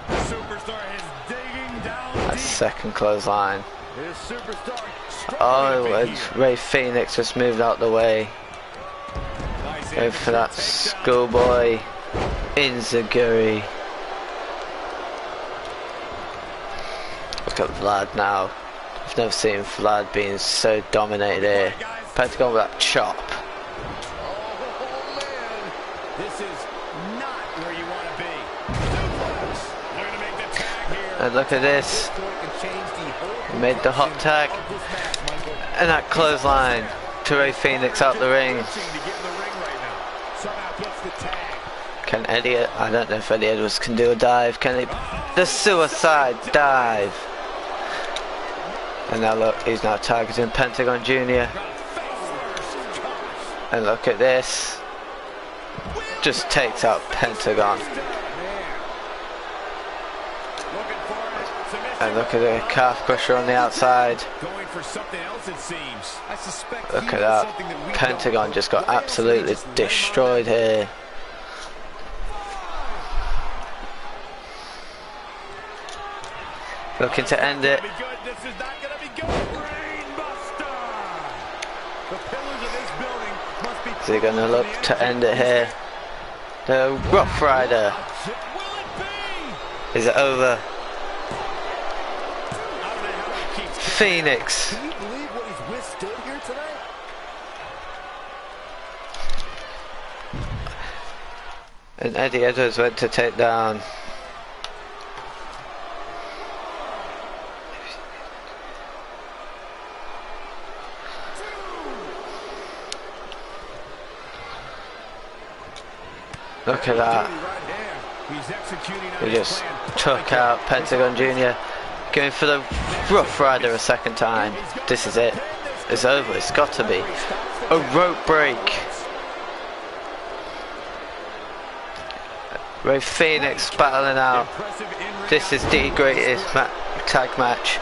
Speaker 3: Superstar is digging down
Speaker 1: That
Speaker 3: deep.
Speaker 1: second clothesline.
Speaker 3: His superstar
Speaker 1: Oh, and Ray Phoenix just moved out the way.
Speaker 3: Nice
Speaker 1: Going for that schoolboy Inzaguri. Look at Vlad now. I've never seen Vlad being so dominated here. Pentagon with that chop.
Speaker 3: This is not where you want to be. They're going to make the tag here.
Speaker 1: And look at this. He made the hot tag. And that clothesline to Ray Phoenix out the ring. Can Eddie, I don't know if Eddie Edwards can do a dive. Can he? The suicide dive. And now look, he's now targeting Pentagon Jr. And look at this. Just takes out Pentagon. And look at the calf crusher on the outside.
Speaker 3: Going for something else, it seems. I suspect
Speaker 1: Look at that. Pentagon just got absolutely destroyed here. Looking to end it.
Speaker 3: This is not going to be good. Brainbuster. The pillars of this building must be.
Speaker 1: Is he going to look to end it here? The Rough Rider.
Speaker 3: Will it be?
Speaker 1: Is it over?
Speaker 3: I don't know how he keeps.
Speaker 1: Phoenix.
Speaker 4: Can you believe what he's withstood here tonight?
Speaker 1: And Eddie Edwards went to take down. Look at that.
Speaker 3: He's executing on
Speaker 1: He
Speaker 3: his
Speaker 1: just
Speaker 3: plan.
Speaker 1: took out Pentagon Jr. Going for the Rough Rider a second time. This is it. It's over. It's got to be. A rope break. Ray Phoenix battling out. This is the greatest tag match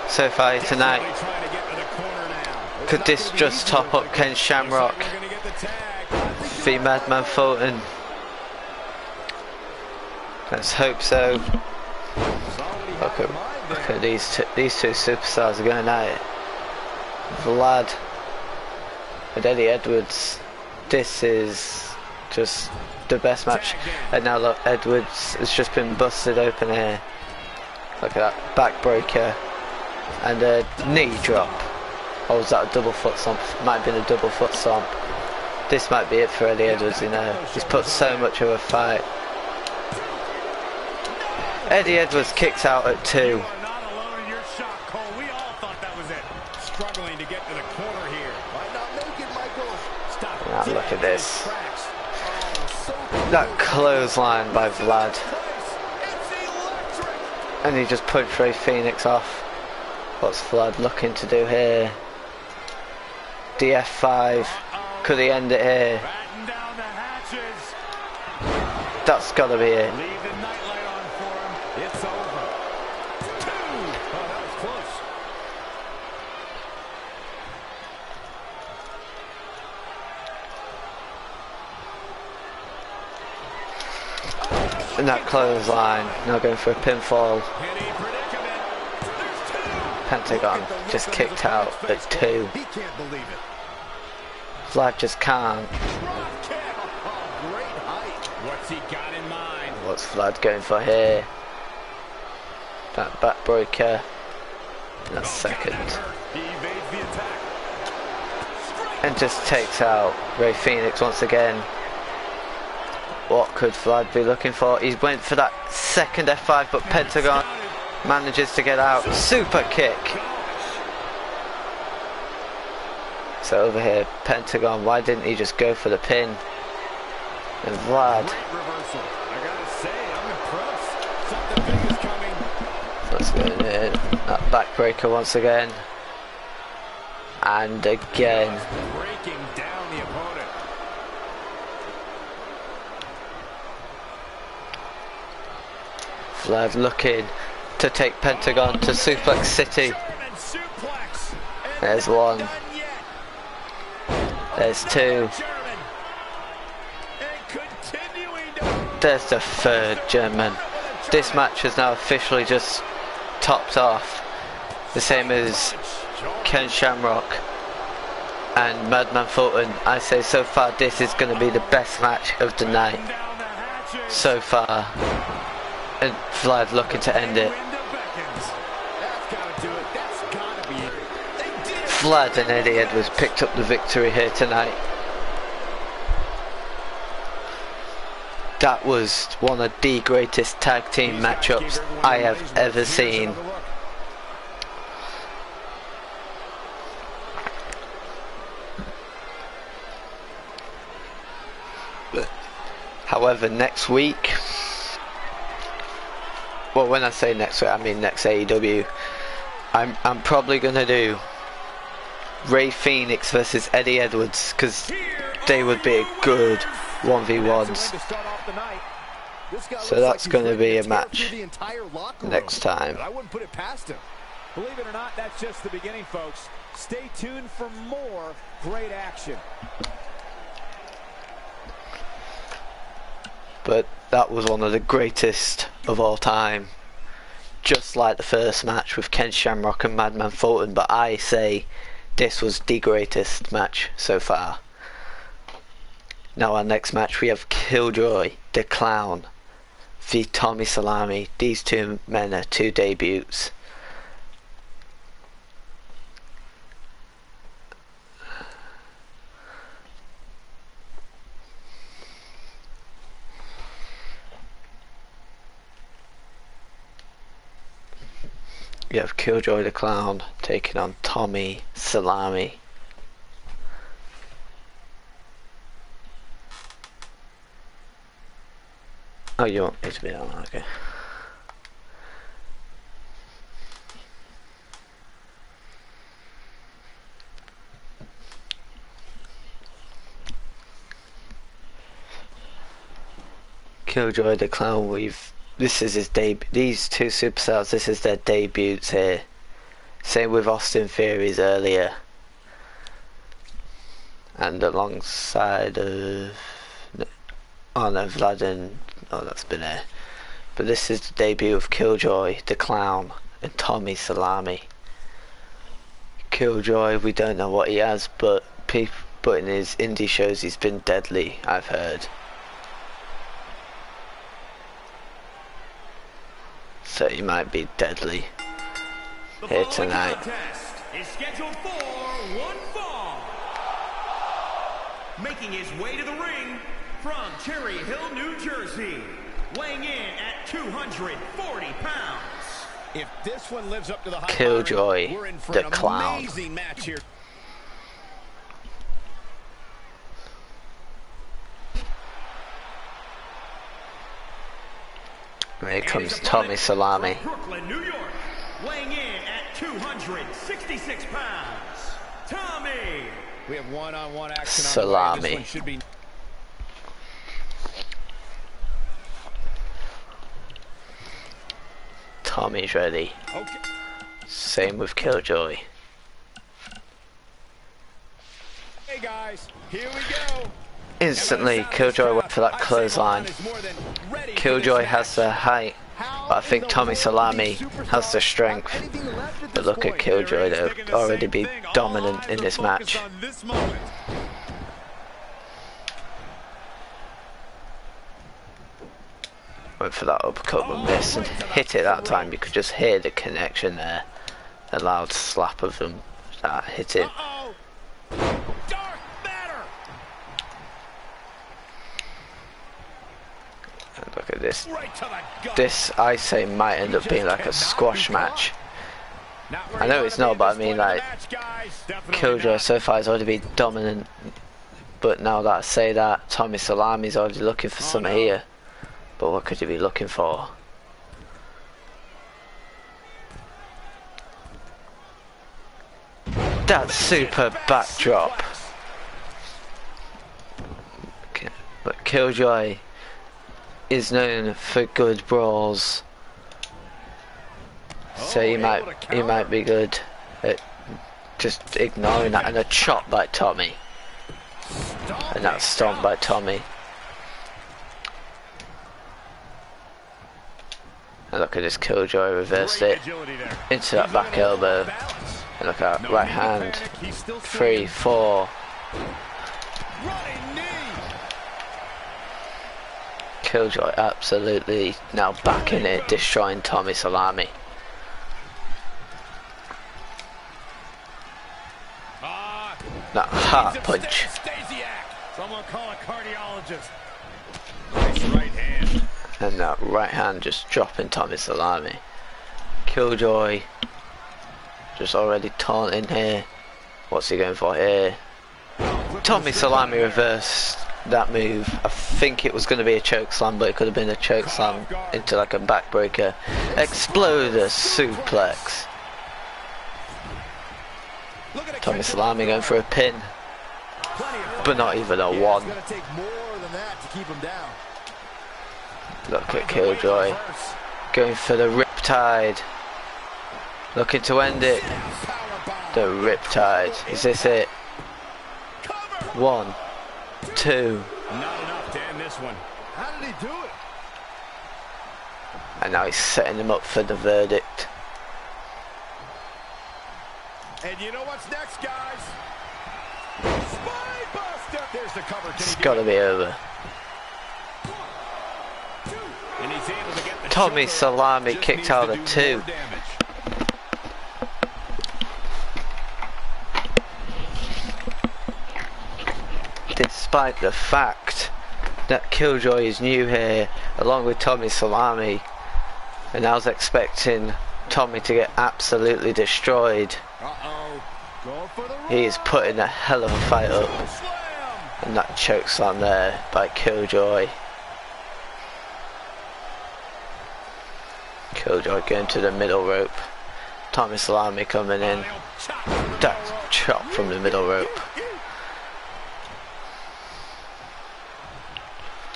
Speaker 1: so far tonight. Could this just top up Ken Shamrock v Madman Fulton? Let's hope so. Look at these two superstars are going at it. Vlad and Eddie Edwards. This is just the best match. And now look, Edwards has just been busted open here. Look at that backbreaker and a knee drop. Or was that a double foot stomp? Might have been a double foot stomp. This might be it for Eddie Edwards, you know. He's put so much of a fight. Eddie Edwards kicks out at 2.
Speaker 3: You are not alone in your shock, Cole. We all thought that was it. Struggling to get to the corner here.
Speaker 4: Might not make it, Michael. Stop.
Speaker 1: Now look at this.
Speaker 4: Tracks. Oh, so
Speaker 1: That clothesline by Vlad.
Speaker 3: It's electric.
Speaker 1: And he just punched Ray Phoenix off. What's Vlad looking to do here? DF5. Could he end it here?
Speaker 3: Batten down the hatches.
Speaker 1: That's gotta be it.
Speaker 3: Leave the nightlight on for him. It's over. 2. Oh, that was close.
Speaker 1: And that clothesline. Now going for a pinfall.
Speaker 3: Penny predicament. There's 2.
Speaker 1: Pentagon just kicked out at 2.
Speaker 4: he can't believe it.
Speaker 1: Vlad just can't.
Speaker 3: Drop kick. Oh, great height. What's he got in mind?
Speaker 1: What's Vlad going for here? That backbreaker. And a second.
Speaker 3: He evades the attack.
Speaker 1: And just takes out Ray Phoenix once again. What could Vlad be looking for? He went for that second F5, but Pentagon manages to get out. Super kick. So over here, Pentagon, why didn't he just go for the pin? And Vlad.
Speaker 3: Great reversal. I gotta say, I'm impressed. Something big is coming.
Speaker 1: Let's go in. That backbreaker once again. And again.
Speaker 3: Breaking down the opponent.
Speaker 1: Vlad looking to take Pentagon to Suplex City.
Speaker 3: German suplex. And
Speaker 1: There's
Speaker 3: not
Speaker 1: one.
Speaker 3: done yet.
Speaker 1: There's 2.
Speaker 3: German. And continuing to
Speaker 1: There's the 3rd German. This match is now officially just topped off. The same as Ken Shamrock and Madman Fulton. I say so far this is going to be the best match of the night
Speaker 3: down the hatches.
Speaker 1: so far. And Vlad looking to end it.
Speaker 3: Window beckons.
Speaker 4: That's gotta do it. That's gotta be it.
Speaker 3: They did it.
Speaker 1: Vlad and Eddie Edwards picked up the victory here tonight. That was one of the greatest tag team matchups I have ever seen. However, next week, well, when I say next week, I mean next AEW, I'm probably gonna do Ray Phoenix versus Eddie Edwards, because they would be a good 1v1s. So that's going to be a match next time.
Speaker 4: I wouldn't put it past him.
Speaker 6: Believe it or not, that's just the beginning, folks. Stay tuned for more great action.
Speaker 1: But that was one of the greatest of all time. Just like the first match with Ken Shamrock and Madman Fulton, but I say this was the greatest match so far. Now our next match we have Killjoy, the Clown, v Tommy Salami. These two men are 2 debuts. You have Killjoy the Clown taking on Tommy Salami. Oh, you want me to be on? Okay. Killjoy the Clown, this is his debut. These 2 superstars, this is their debuts here. Same with Austin Theory's earlier. And alongside of... Oh no, Vlad and... Oh, that's been it. But this is the debut of Killjoy, the Clown, and Tommy Salami. Killjoy, we don't know what he has, but in his indie shows he's been deadly, I've heard. so he might be deadly
Speaker 2: The
Speaker 1: here
Speaker 2: following
Speaker 1: tonight.
Speaker 2: contest is scheduled for one fall. Making his way to the ring from Cherry Hill, New Jersey, weighing in at 240 pounds.
Speaker 3: If this one lives up to the hype,
Speaker 1: Killjoy,
Speaker 3: we're in for
Speaker 1: the
Speaker 3: an
Speaker 1: clown.
Speaker 3: amazing match here.
Speaker 1: And here comes
Speaker 2: his
Speaker 1: Tommy
Speaker 2: opponent
Speaker 1: Salami.
Speaker 2: from Brooklyn, New York, weighing in at 266 pounds. Tommy.
Speaker 3: We have one-on-one action on
Speaker 1: Salami.
Speaker 3: the way. This one should be...
Speaker 1: Tommy's ready.
Speaker 3: Okay.
Speaker 1: Same with Killjoy.
Speaker 3: Hey guys, here we go.
Speaker 1: Instantly, Killjoy went for that clothesline. Killjoy has the height, but I think Tommy Salami has the strength. But look at Killjoy, they'll already be dominant in this match. Went for that uppercut but missed and hit it that time. You could just hear the connection there. The loud slap of them that hit it. And look at this. This, I say, might end up being like a squash match. I know it's not, but I mean, like, Killjoy so far has already been dominant. But now that I say that, Tommy Salami's already looking for something here. But what could he be looking for? That super backdrop. Okay. But Killjoy is known for good brawls, so he might be good at just ignoring that. And a chop by Tommy, and that stomp by Tommy. And look at this, Killjoy reversed it into that back elbow. And look at that right hand. 3, 4. Killjoy absolutely now back in it, destroying Tommy Salami. That heart punch.
Speaker 3: Someone call a cardiologist. Nice right hand.
Speaker 1: And that right hand just dropping Tommy Salami. Killjoy just already taunting here. What's he going for here? Tommy Salami reversed that move. I think it was going to be a choke slam, but it could have been a choke slam into like a backbreaker. Exploder suplex. Tommy Salami going for a pin, but not even a one. Look at Killjoy going for the Riptide, looking to end it. The Riptide, is this it? 1, 2.
Speaker 3: Not enough to end this one. How did he do it?
Speaker 1: And now he's setting him up for the verdict.
Speaker 3: And you know what's next, guys? Spine buster. There's the cover.
Speaker 1: It's gotta be over.
Speaker 3: And he's able to get the
Speaker 1: Tommy
Speaker 3: shoulder.
Speaker 1: Salami
Speaker 3: Just
Speaker 1: kicked
Speaker 3: needs
Speaker 1: out
Speaker 3: to
Speaker 1: of
Speaker 3: do
Speaker 1: 2.
Speaker 3: more damage.
Speaker 1: Despite the fact that Killjoy is new here, along with Tommy Salami, and I was expecting Tommy to get absolutely destroyed.
Speaker 3: Go for the
Speaker 1: He is putting a hell of a fight up,
Speaker 3: slam.
Speaker 1: and that choke slam there by Killjoy. Killjoy going to the middle rope. Tommy Salami coming in. That chop from the middle rope.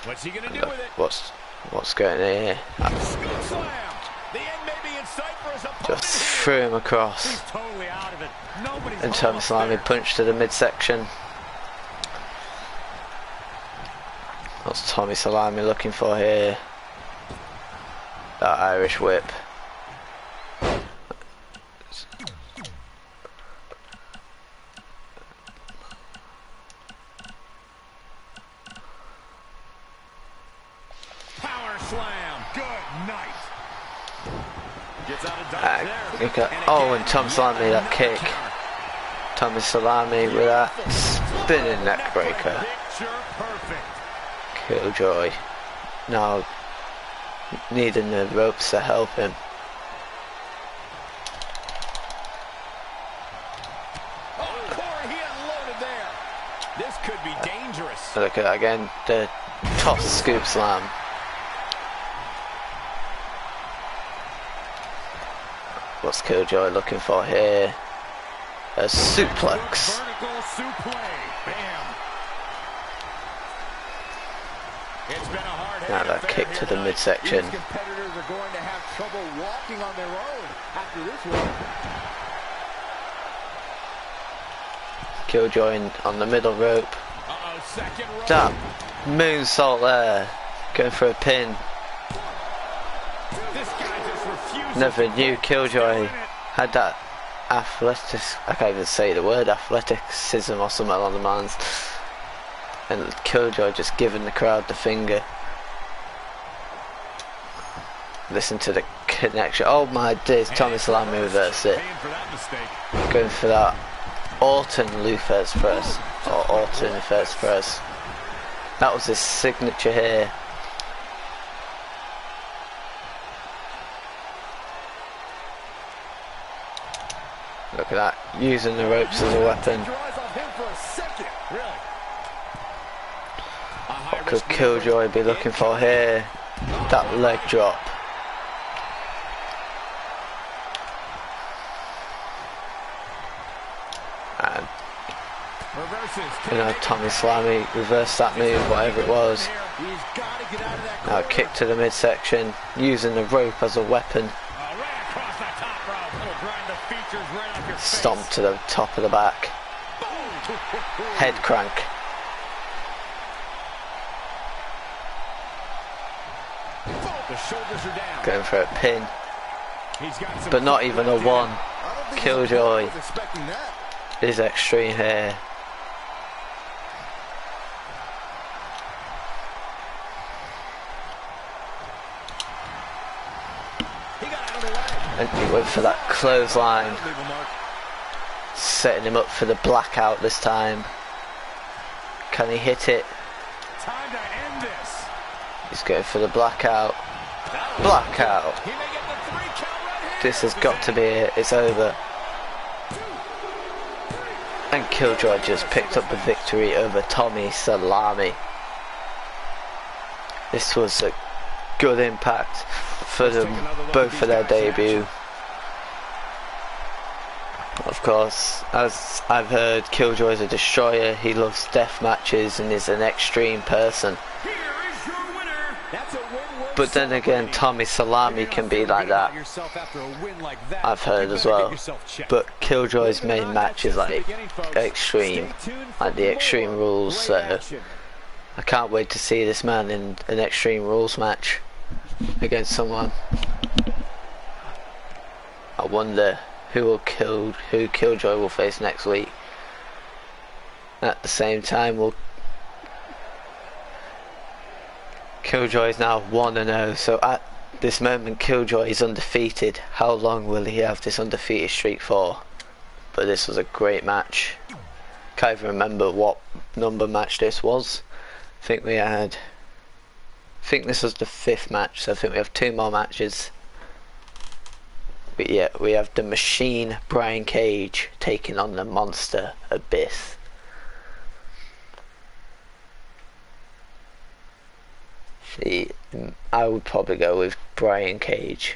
Speaker 3: What's he gonna do with it?
Speaker 1: What's going on here?
Speaker 3: Scoop slam. The end may be in sight for his opponent.
Speaker 1: Just threw him across.
Speaker 3: He's totally out of it. Nobody's
Speaker 1: And Tommy
Speaker 3: almost
Speaker 1: Salami
Speaker 3: there.
Speaker 1: punched to the midsection. What's Tommy Salami looking for here? That Irish whip.
Speaker 3: Power slam. Good night.
Speaker 5: Gets out of dodge there.
Speaker 1: Look at, oh, and Tom Salami, that kick. Tommy Salami with that spinning neck breaker.
Speaker 3: Picture perfect.
Speaker 1: Killjoy now needing the ropes to help him.
Speaker 3: Oh, Corey, he unloaded there. This could be dangerous.
Speaker 1: Look at that again, the toss scoop slam. What's Killjoy looking for here? A suplex.
Speaker 3: Vertical suplex. Bam. It's been a hard
Speaker 1: Now that kick to the midsection.
Speaker 6: These competitors are going to have trouble walking on their own after this one.
Speaker 1: Killjoy on the middle rope.
Speaker 3: Second rope.
Speaker 1: That moonsault there. Going for a pin.
Speaker 3: This guy just refuses.
Speaker 1: Never knew Killjoy had that I can't even say the word athleticism or something along the lines. And Killjoy just giving the crowd the finger. Listen to the connection. Oh my days, Tommy Salami reversed it. Going for that Orton Luthez press. Or Orton Luthez press. That was his signature here. Look at that, using the ropes as a weapon. What could Killjoy be looking for here? That leg drop. And you know, Tommy Salami reversed that move, whatever it was. Now kick to the midsection, using the rope as a weapon. Stomp to the top of the back. Head crank. Going for a pin. But not even a one. Killjoy is extreme here. And he went for that clothesline, setting him up for the blackout this time. Can he hit it?
Speaker 3: Time to end this.
Speaker 1: He's going for the blackout. Blackout.
Speaker 3: He may get the 3 count right here.
Speaker 1: This has got to be it. It's over. And Killjoy just picked up the victory over Tommy Salami. This was a good impact for them both for their debut. Of course, as I've heard, Killjoy's a destroyer. He loves death matches and is an extreme person.
Speaker 2: Here is your winner.
Speaker 6: That's a win worth
Speaker 1: But then again, Tommy Salami can be like that. I've heard as well. But Killjoy's main match is like extreme, like the Extreme Rules. So I can't wait to see this man in an Extreme Rules match against someone. I wonder who Killjoy will face next week. At the same time, Killjoy is now 1-0, so at this moment Killjoy is undefeated. How long will he have this undefeated streak for? But this was a great match. Can't even remember what number match this was. I think this was the 5th match, so I think we have 2 more matches. But yeah, we have the Machine Brian Cage taking on the Monster Abyss. See, I would probably go with Brian Cage.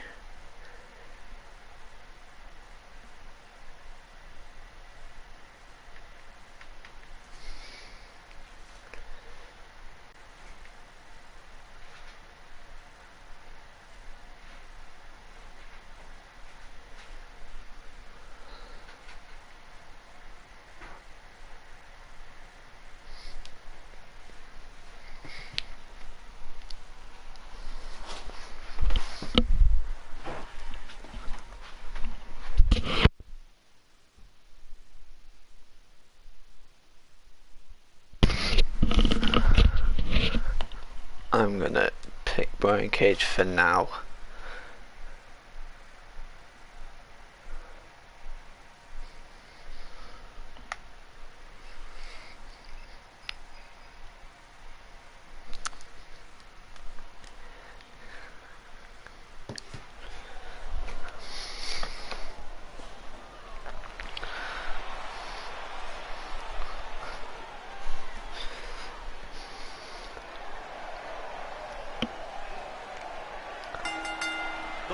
Speaker 1: I'm gonna pick Brian Cage for now.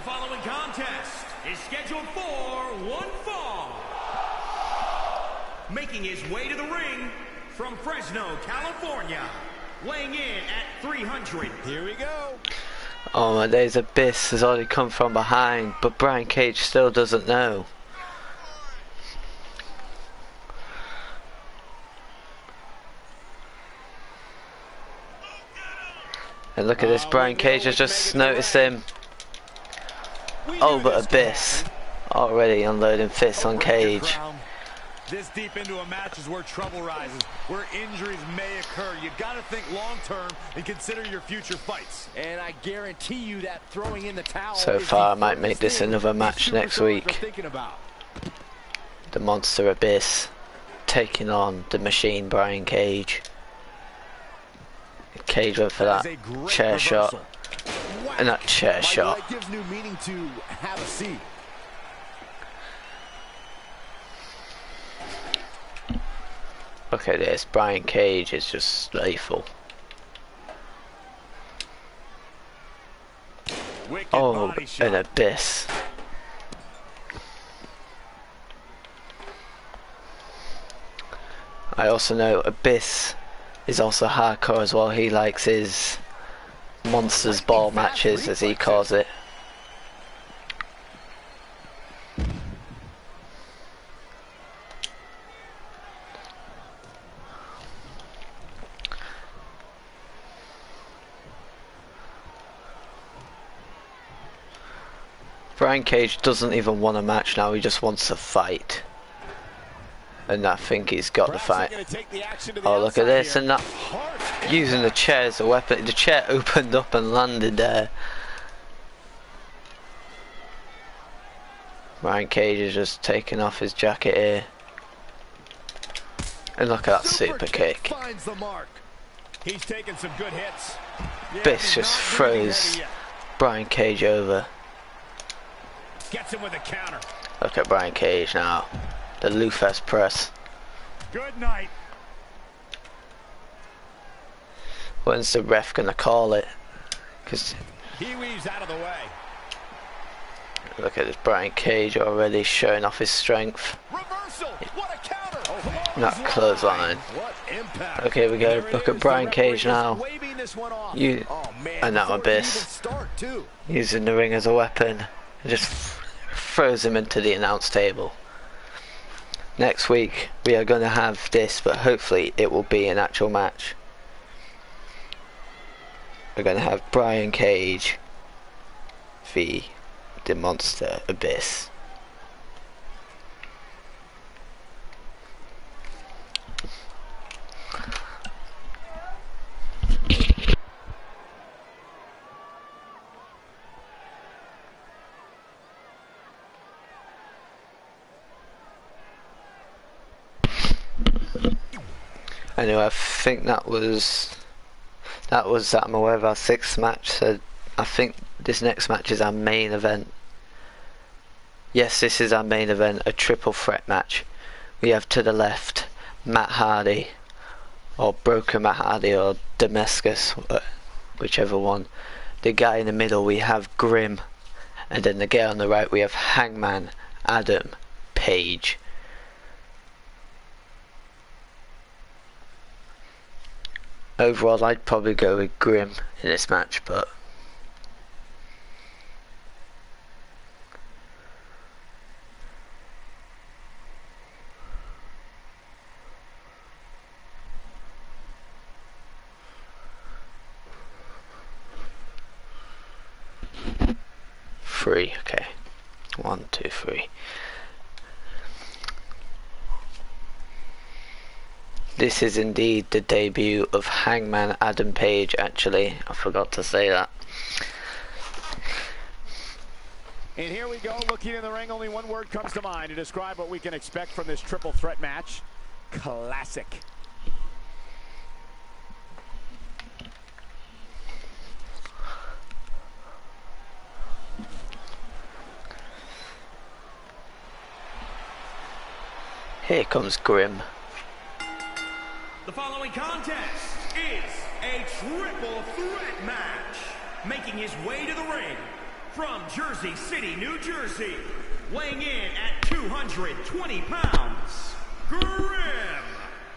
Speaker 2: following contest is scheduled for one fall. Making his way to the ring from Fresno, California, weighing in at 300.
Speaker 6: Here we go.
Speaker 1: Oh my days, Abyss has already come from behind, but Brian Cage still doesn't know. And look at this, Brian Cage has just noticed him. Oh, but Abyss already unloading fists on Cage.
Speaker 3: This deep into a match is where trouble rises, where injuries may occur. You got to think long term and consider your future fights.
Speaker 4: And I guarantee you that throwing in the towel.
Speaker 1: So far, I might make this another match next week. The Monster Abyss taking on the Machine Brian Cage. Cage went for that chair shot. And that chair shot.
Speaker 4: That gives new meaning to have a seat.
Speaker 1: Look at this, Brian Cage is just lethal. Oh, an Abyss. I also know Abyss is also hardcore as well. He likes his monsters ball matches, as he calls it. Brian Cage doesn't even want a match now, he just wants to fight. And I think he's got the fight. Oh, look at this, and that, using the chair as a weapon. The chair opened up and landed there. Brian Cage is just taking off his jacket here. And look at that super kick.
Speaker 3: He's taking some good hits.
Speaker 1: Abyss just throws Brian Cage over.
Speaker 3: Gets him with a counter.
Speaker 1: Look at Brian Cage now. The Lufas press.
Speaker 3: Good night.
Speaker 1: When's the ref gonna call it? Because
Speaker 3: he weaves out of the way.
Speaker 1: Look at this, Brian Cage already showing off his strength.
Speaker 3: Reversal. What a counter.
Speaker 1: Not clothesline. Okay, here we go. Look at Brian Cage now. And now Abyss using the ring as a weapon. And just throws him into the announce table. Next week we are going to have this, but hopefully it will be an actual match. We're going to have Brian Cage v the Monster Abyss. Anyway, I think that was I'm aware of our 6th match, so I think this next match is our main event. Yes, this is our main event, a triple threat match. We have to the left Matt Hardy, or Broken Matt Hardy, or Damascus, whichever one. The guy in the middle we have Grim, and then the guy on the right we have Hangman Adam Page. Overall, I'd probably go with Grim in this match, but three, okay. 1, 2, 3. This is indeed the debut of Hangman Adam Page, actually. I forgot to say that.
Speaker 6: And here we go, looking in the ring, only one word comes to mind to describe what we can expect from this triple threat match. Classic.
Speaker 1: Here comes Grim.
Speaker 2: The following contest is a triple threat match. Making his way to the ring from Jersey City, New Jersey, weighing in at 220 pounds, Grim.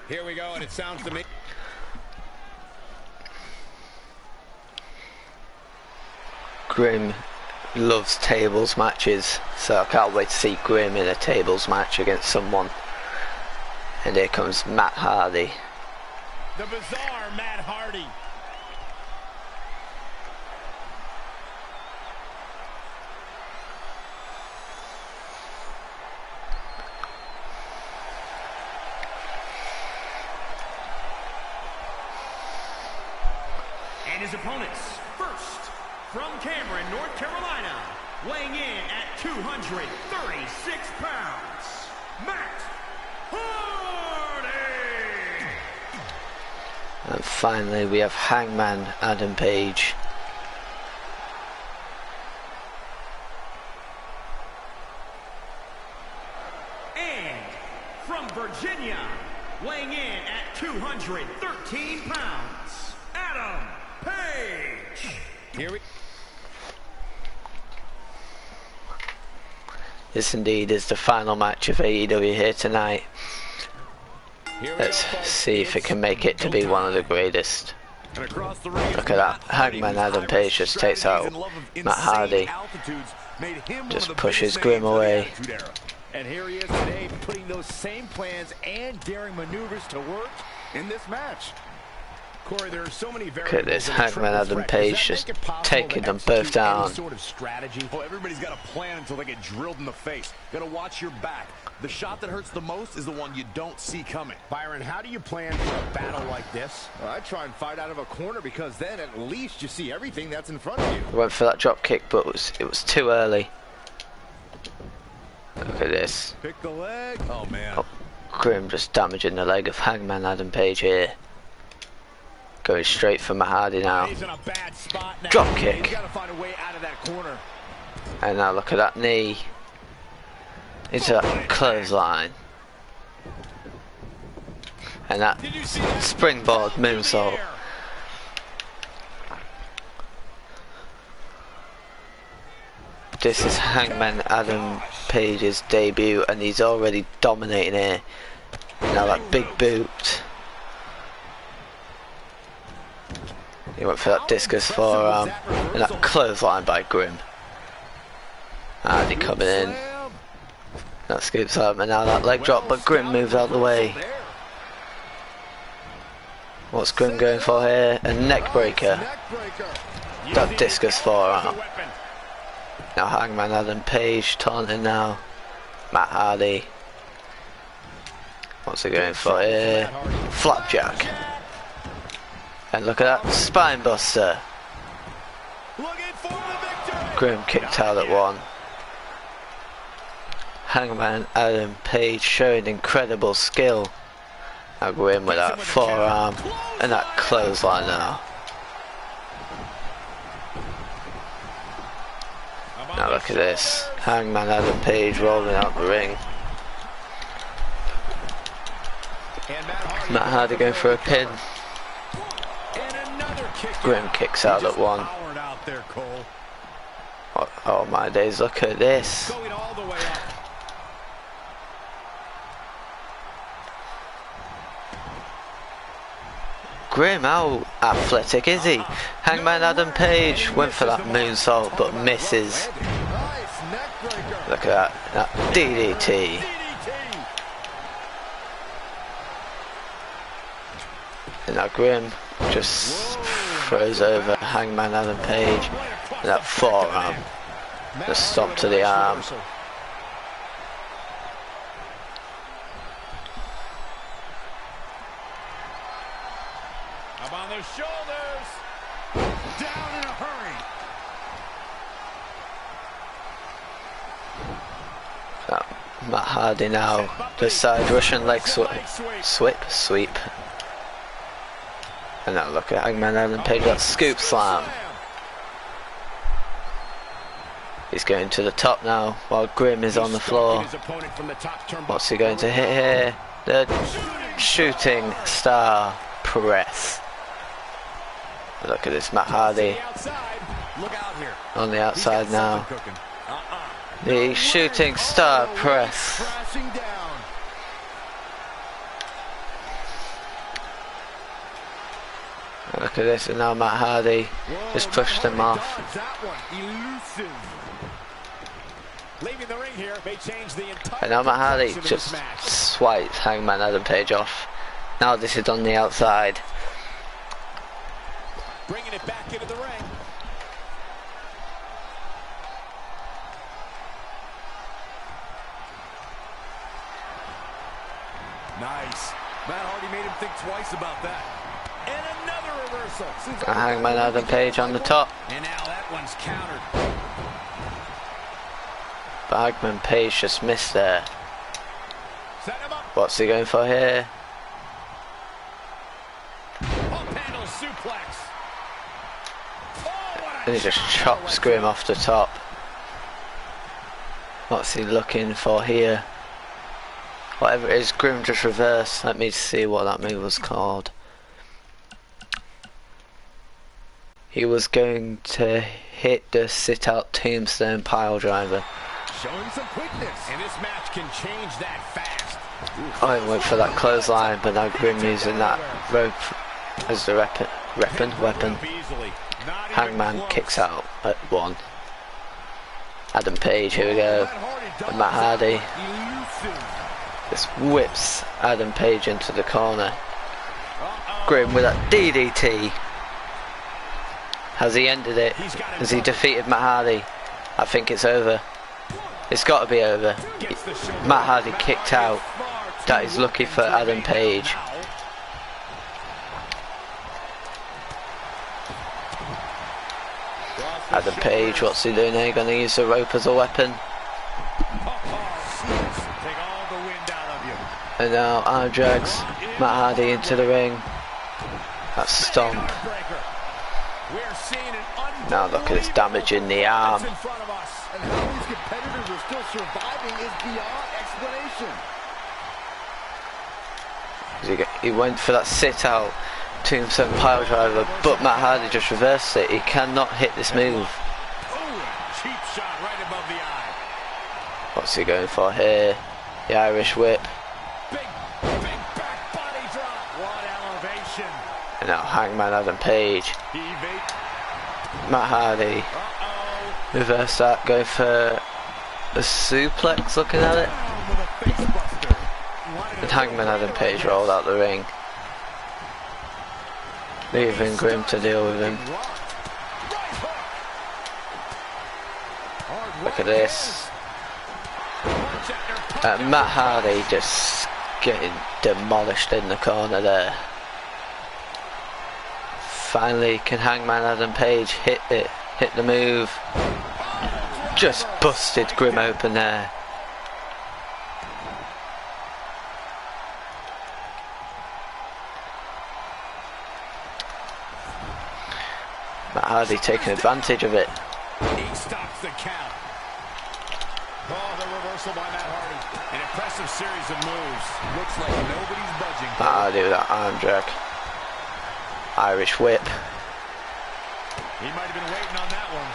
Speaker 3: Here we go, and it sounds to me.
Speaker 1: Grim loves tables matches, so I can't wait to see Grim in a tables match against someone. And here comes Matt Hardy.
Speaker 3: The bizarre Matt Hardy.
Speaker 2: And his opponents, first, from Cameron, North Carolina, weighing in at 236 pounds, Matt Hardy!
Speaker 1: And finally we have Hangman Adam Page.
Speaker 2: And from Virginia, weighing in at 213 pounds, Adam Page.
Speaker 3: Here we
Speaker 1: This indeed is the final match of AEW here tonight. Let's see if it can make it to be one of the greatest. Look at that, Hangman Adam Page just takes out Matt Hardy, just pushes Grim away.
Speaker 6: And here he is today, putting those same plans and daring maneuvers to work in this match.
Speaker 3: Corey, there are so many
Speaker 1: Look at this, Hangman Adam Page just taking them both down.
Speaker 3: Sort of strategy. Oh, everybody's got a plan until they get drilled in the face. Got to watch your back. The shot that hurts the most is the one you don't see coming.
Speaker 6: Byron, how do you plan for a battle like this? Well, I try and fight out of a corner because then at least you see everything that's in front of you.
Speaker 1: Went for that drop kick, but it was too early. Look at this.
Speaker 3: Pick the leg. Oh, man.
Speaker 1: Oh, Grim just damaging the leg of Hangman Adam Page here. Going straight for Matt Hardy now.
Speaker 3: He's in a bad spot now.
Speaker 1: Drop kick.
Speaker 6: He's got to find a way out of that corner.
Speaker 1: And now look at that knee. Into that clothesline. And that springboard moonsault. This is Hangman Adam Page's debut and he's already dominating here. Now that big boot. He went for that discus forearm and that clothesline by Grim. Hardy coming in. That scoops up and now that leg drop, but Grim moves out of the way. What's Grim going for here? A neck breaker. That discus forearm. Now Hangman Adam Page taunting now. Matt Hardy. What's he going for here? Flapjack. And look at that, spine buster. Grim kicked out at one. Hangman Adam Page showing incredible skill. Now Grim with that forearm and that clothesline now. Now look at this, Hangman Adam Page rolling out the ring. Matt Hardy going for a pin. Grim kicks out at one. Oh my days, look at this. Grim, how athletic is he? Hangman Adam Page went for that moonsault but misses. Look at that DDT. And now Grim just throws over Hangman Adam Page. And that forearm. The stop to the arm.
Speaker 3: Up on their shoulders. Down in a hurry.
Speaker 1: Matt Hardy now. The side Russian leg sweep. And now look at Hangman Adam Page, that scoop slam. He's going to the top now while Grim is on the floor. What's he going to hit here? The shooting star press. Look at this, Matt Hardy.
Speaker 5: Look out here.
Speaker 1: on the outside now. The shooting star press.
Speaker 4: Crashing down.
Speaker 1: Look at this, and now Matt Hardy just pushed him off.
Speaker 6: That one elusive. Leaving the ring here may change the entire
Speaker 1: And now Matt Hardy
Speaker 6: complexion of
Speaker 1: just
Speaker 6: this match.
Speaker 1: swipes Hangman Adam Page off. Now this is on the outside.
Speaker 6: Bringing it back into the ring.
Speaker 5: Nice. Matt Hardy made him think twice about that.
Speaker 6: And another reversal. Seems like
Speaker 1: And Hangman Adam Page on the top.
Speaker 5: And now that one's countered.
Speaker 1: But Hangman Page just missed there.
Speaker 6: set him up.
Speaker 1: What's he going for here?
Speaker 6: Up handle suplex. Oh, what a
Speaker 1: And he just
Speaker 6: shot.
Speaker 1: chops Grim off the top. What's he looking for here? Whatever it is, Grim just reversed. Let me see what that move was called. He was going to hit the sit-out tombstone pile driver.
Speaker 6: Showing some quickness. And this match can change that fast.
Speaker 1: I went for that clothesline, but now Grim using that rope as the weapon.
Speaker 6: Easily. Not even
Speaker 1: Hangman
Speaker 6: close.
Speaker 1: kicks out at 1. Adam Page, here we go. And Matt Hardy
Speaker 6: Elusive.
Speaker 1: just whips Adam Page into the corner. Grim with that DDT. Has he ended it? Has he defeated Matt Hardy? I think it's over. It's got to be over.
Speaker 6: Gets the shoulder.
Speaker 1: Matt Hardy kicked out. That is lucky for Adam Page. Adam Page, what's he doing here? Gonna use the rope as a weapon.
Speaker 6: Take all the wind out of you.
Speaker 1: And now arm drags Matt Hardy into the ring. That stomp.
Speaker 6: We're seeing an
Speaker 1: Now look at this damage in the arm.
Speaker 6: in front of us.
Speaker 4: And how these competitors are still surviving is beyond explanation.
Speaker 1: He went for that sit out tombstone pile driver, but Matt Hardy just reversed it. He cannot hit this move.
Speaker 6: Oh, cheap shot right above the eye.
Speaker 1: What's he going for here? The Irish whip.
Speaker 6: Big back body drop. What elevation.
Speaker 1: And now Hangman Adam Page. Matt Hardy. Reverse that, go for a suplex, looking at it.
Speaker 6: With a face buster.
Speaker 1: And Hangman Adam Page rolled out the ring, leaving Grim to deal with him. Look at this. Matt Hardy just getting demolished in the corner there. Finally, can Hangman Adam Page hit the move? Just busted Grim open there. Matt Hardy taking advantage of it.
Speaker 6: He stops the count. Oh, the reversal by Matt Hardy. An impressive series of moves.
Speaker 5: Looks like nobody's budging.
Speaker 1: Matt Hardy with that arm drag. Irish whip.
Speaker 6: He might have been waiting on that one.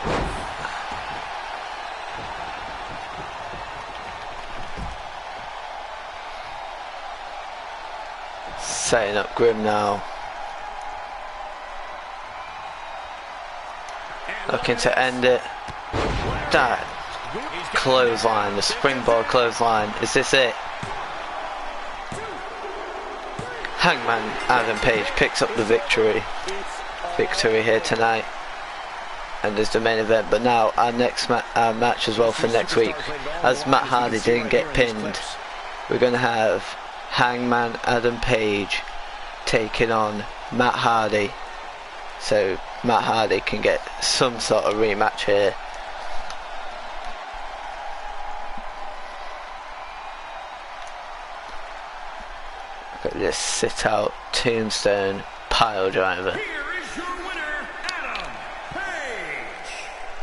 Speaker 1: Setting up Grim now. Looking to end it. That clothesline, the springboard clothesline. Is this it? Hangman Adam Page picks up the victory here tonight. And there's the main event. But now our next match as well for next week. As Matt Hardy didn't get pinned, we're going to have Hangman Adam Page taking on Matt Hardy. So Matt Hardy can get some sort of rematch here. Look at this sit out tombstone. tombstone, pile driver.
Speaker 2: Here is your winner, Adam Page.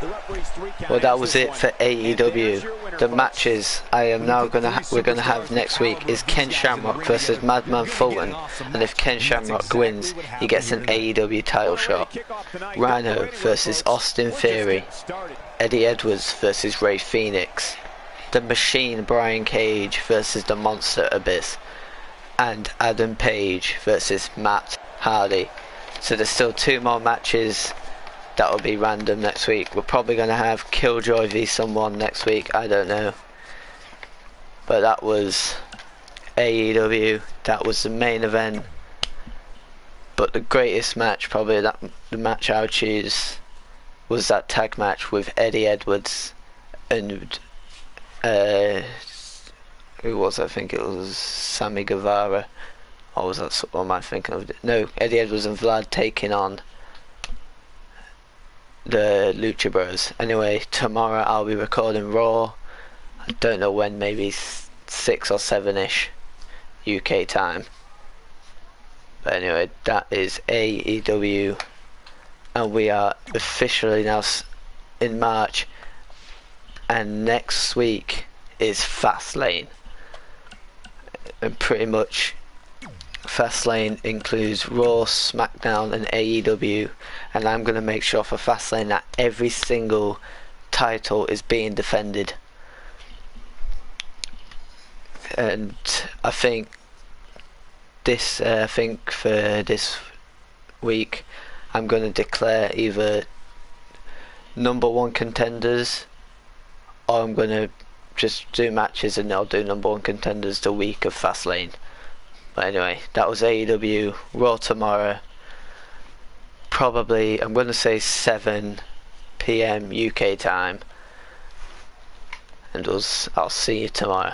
Speaker 3: 「
Speaker 6: The referee's 3 count.
Speaker 1: Well, that
Speaker 6: ends
Speaker 1: was
Speaker 6: this
Speaker 1: it
Speaker 6: one.
Speaker 1: for
Speaker 6: And there's your
Speaker 1: AEW.
Speaker 6: winner,
Speaker 1: The
Speaker 6: folks.
Speaker 1: matches I am now we're gonna have next week is Ken Shamrock versus Madman Fulton, and if Ken Shamrock wins, he gets an AEW title shot. Rhino versus Austin Theory, Eddie Edwards versus Ray Phoenix, The Machine Brian Cage versus the Monster Abyss, and Adam Page versus Matt Hardy. So there's still 2 more matches that will be random next week. We're probably going to have Killjoy v someone next week, I don't know. But that was AEW, that was the main event. But the greatest match, probably the match I would choose, was that tag match with Eddie Edwards and who was I think it was Sammy Guevara, or was that what am I thinking of? No, Eddie Edwards and Vlad taking on the Lucha Bros. Anyway, tomorrow I'll be recording Raw. I don't know when, maybe 6 or 7ish UK time. But anyway, that is AEW, and we are officially now in March, and next week is Fastlane, and pretty much Fastlane includes Raw, SmackDown and AEW, and I'm going to make sure for Fastlane that every single title is being defended. And I think for this week I'm going to declare either #1 contenders, or I'm going to just do matches and I'll do #1 contenders the week of Fastlane. But anyway, that was AEW. Raw tomorrow, probably I'm going to say 7 PM UK time, and I'll see you tomorrow.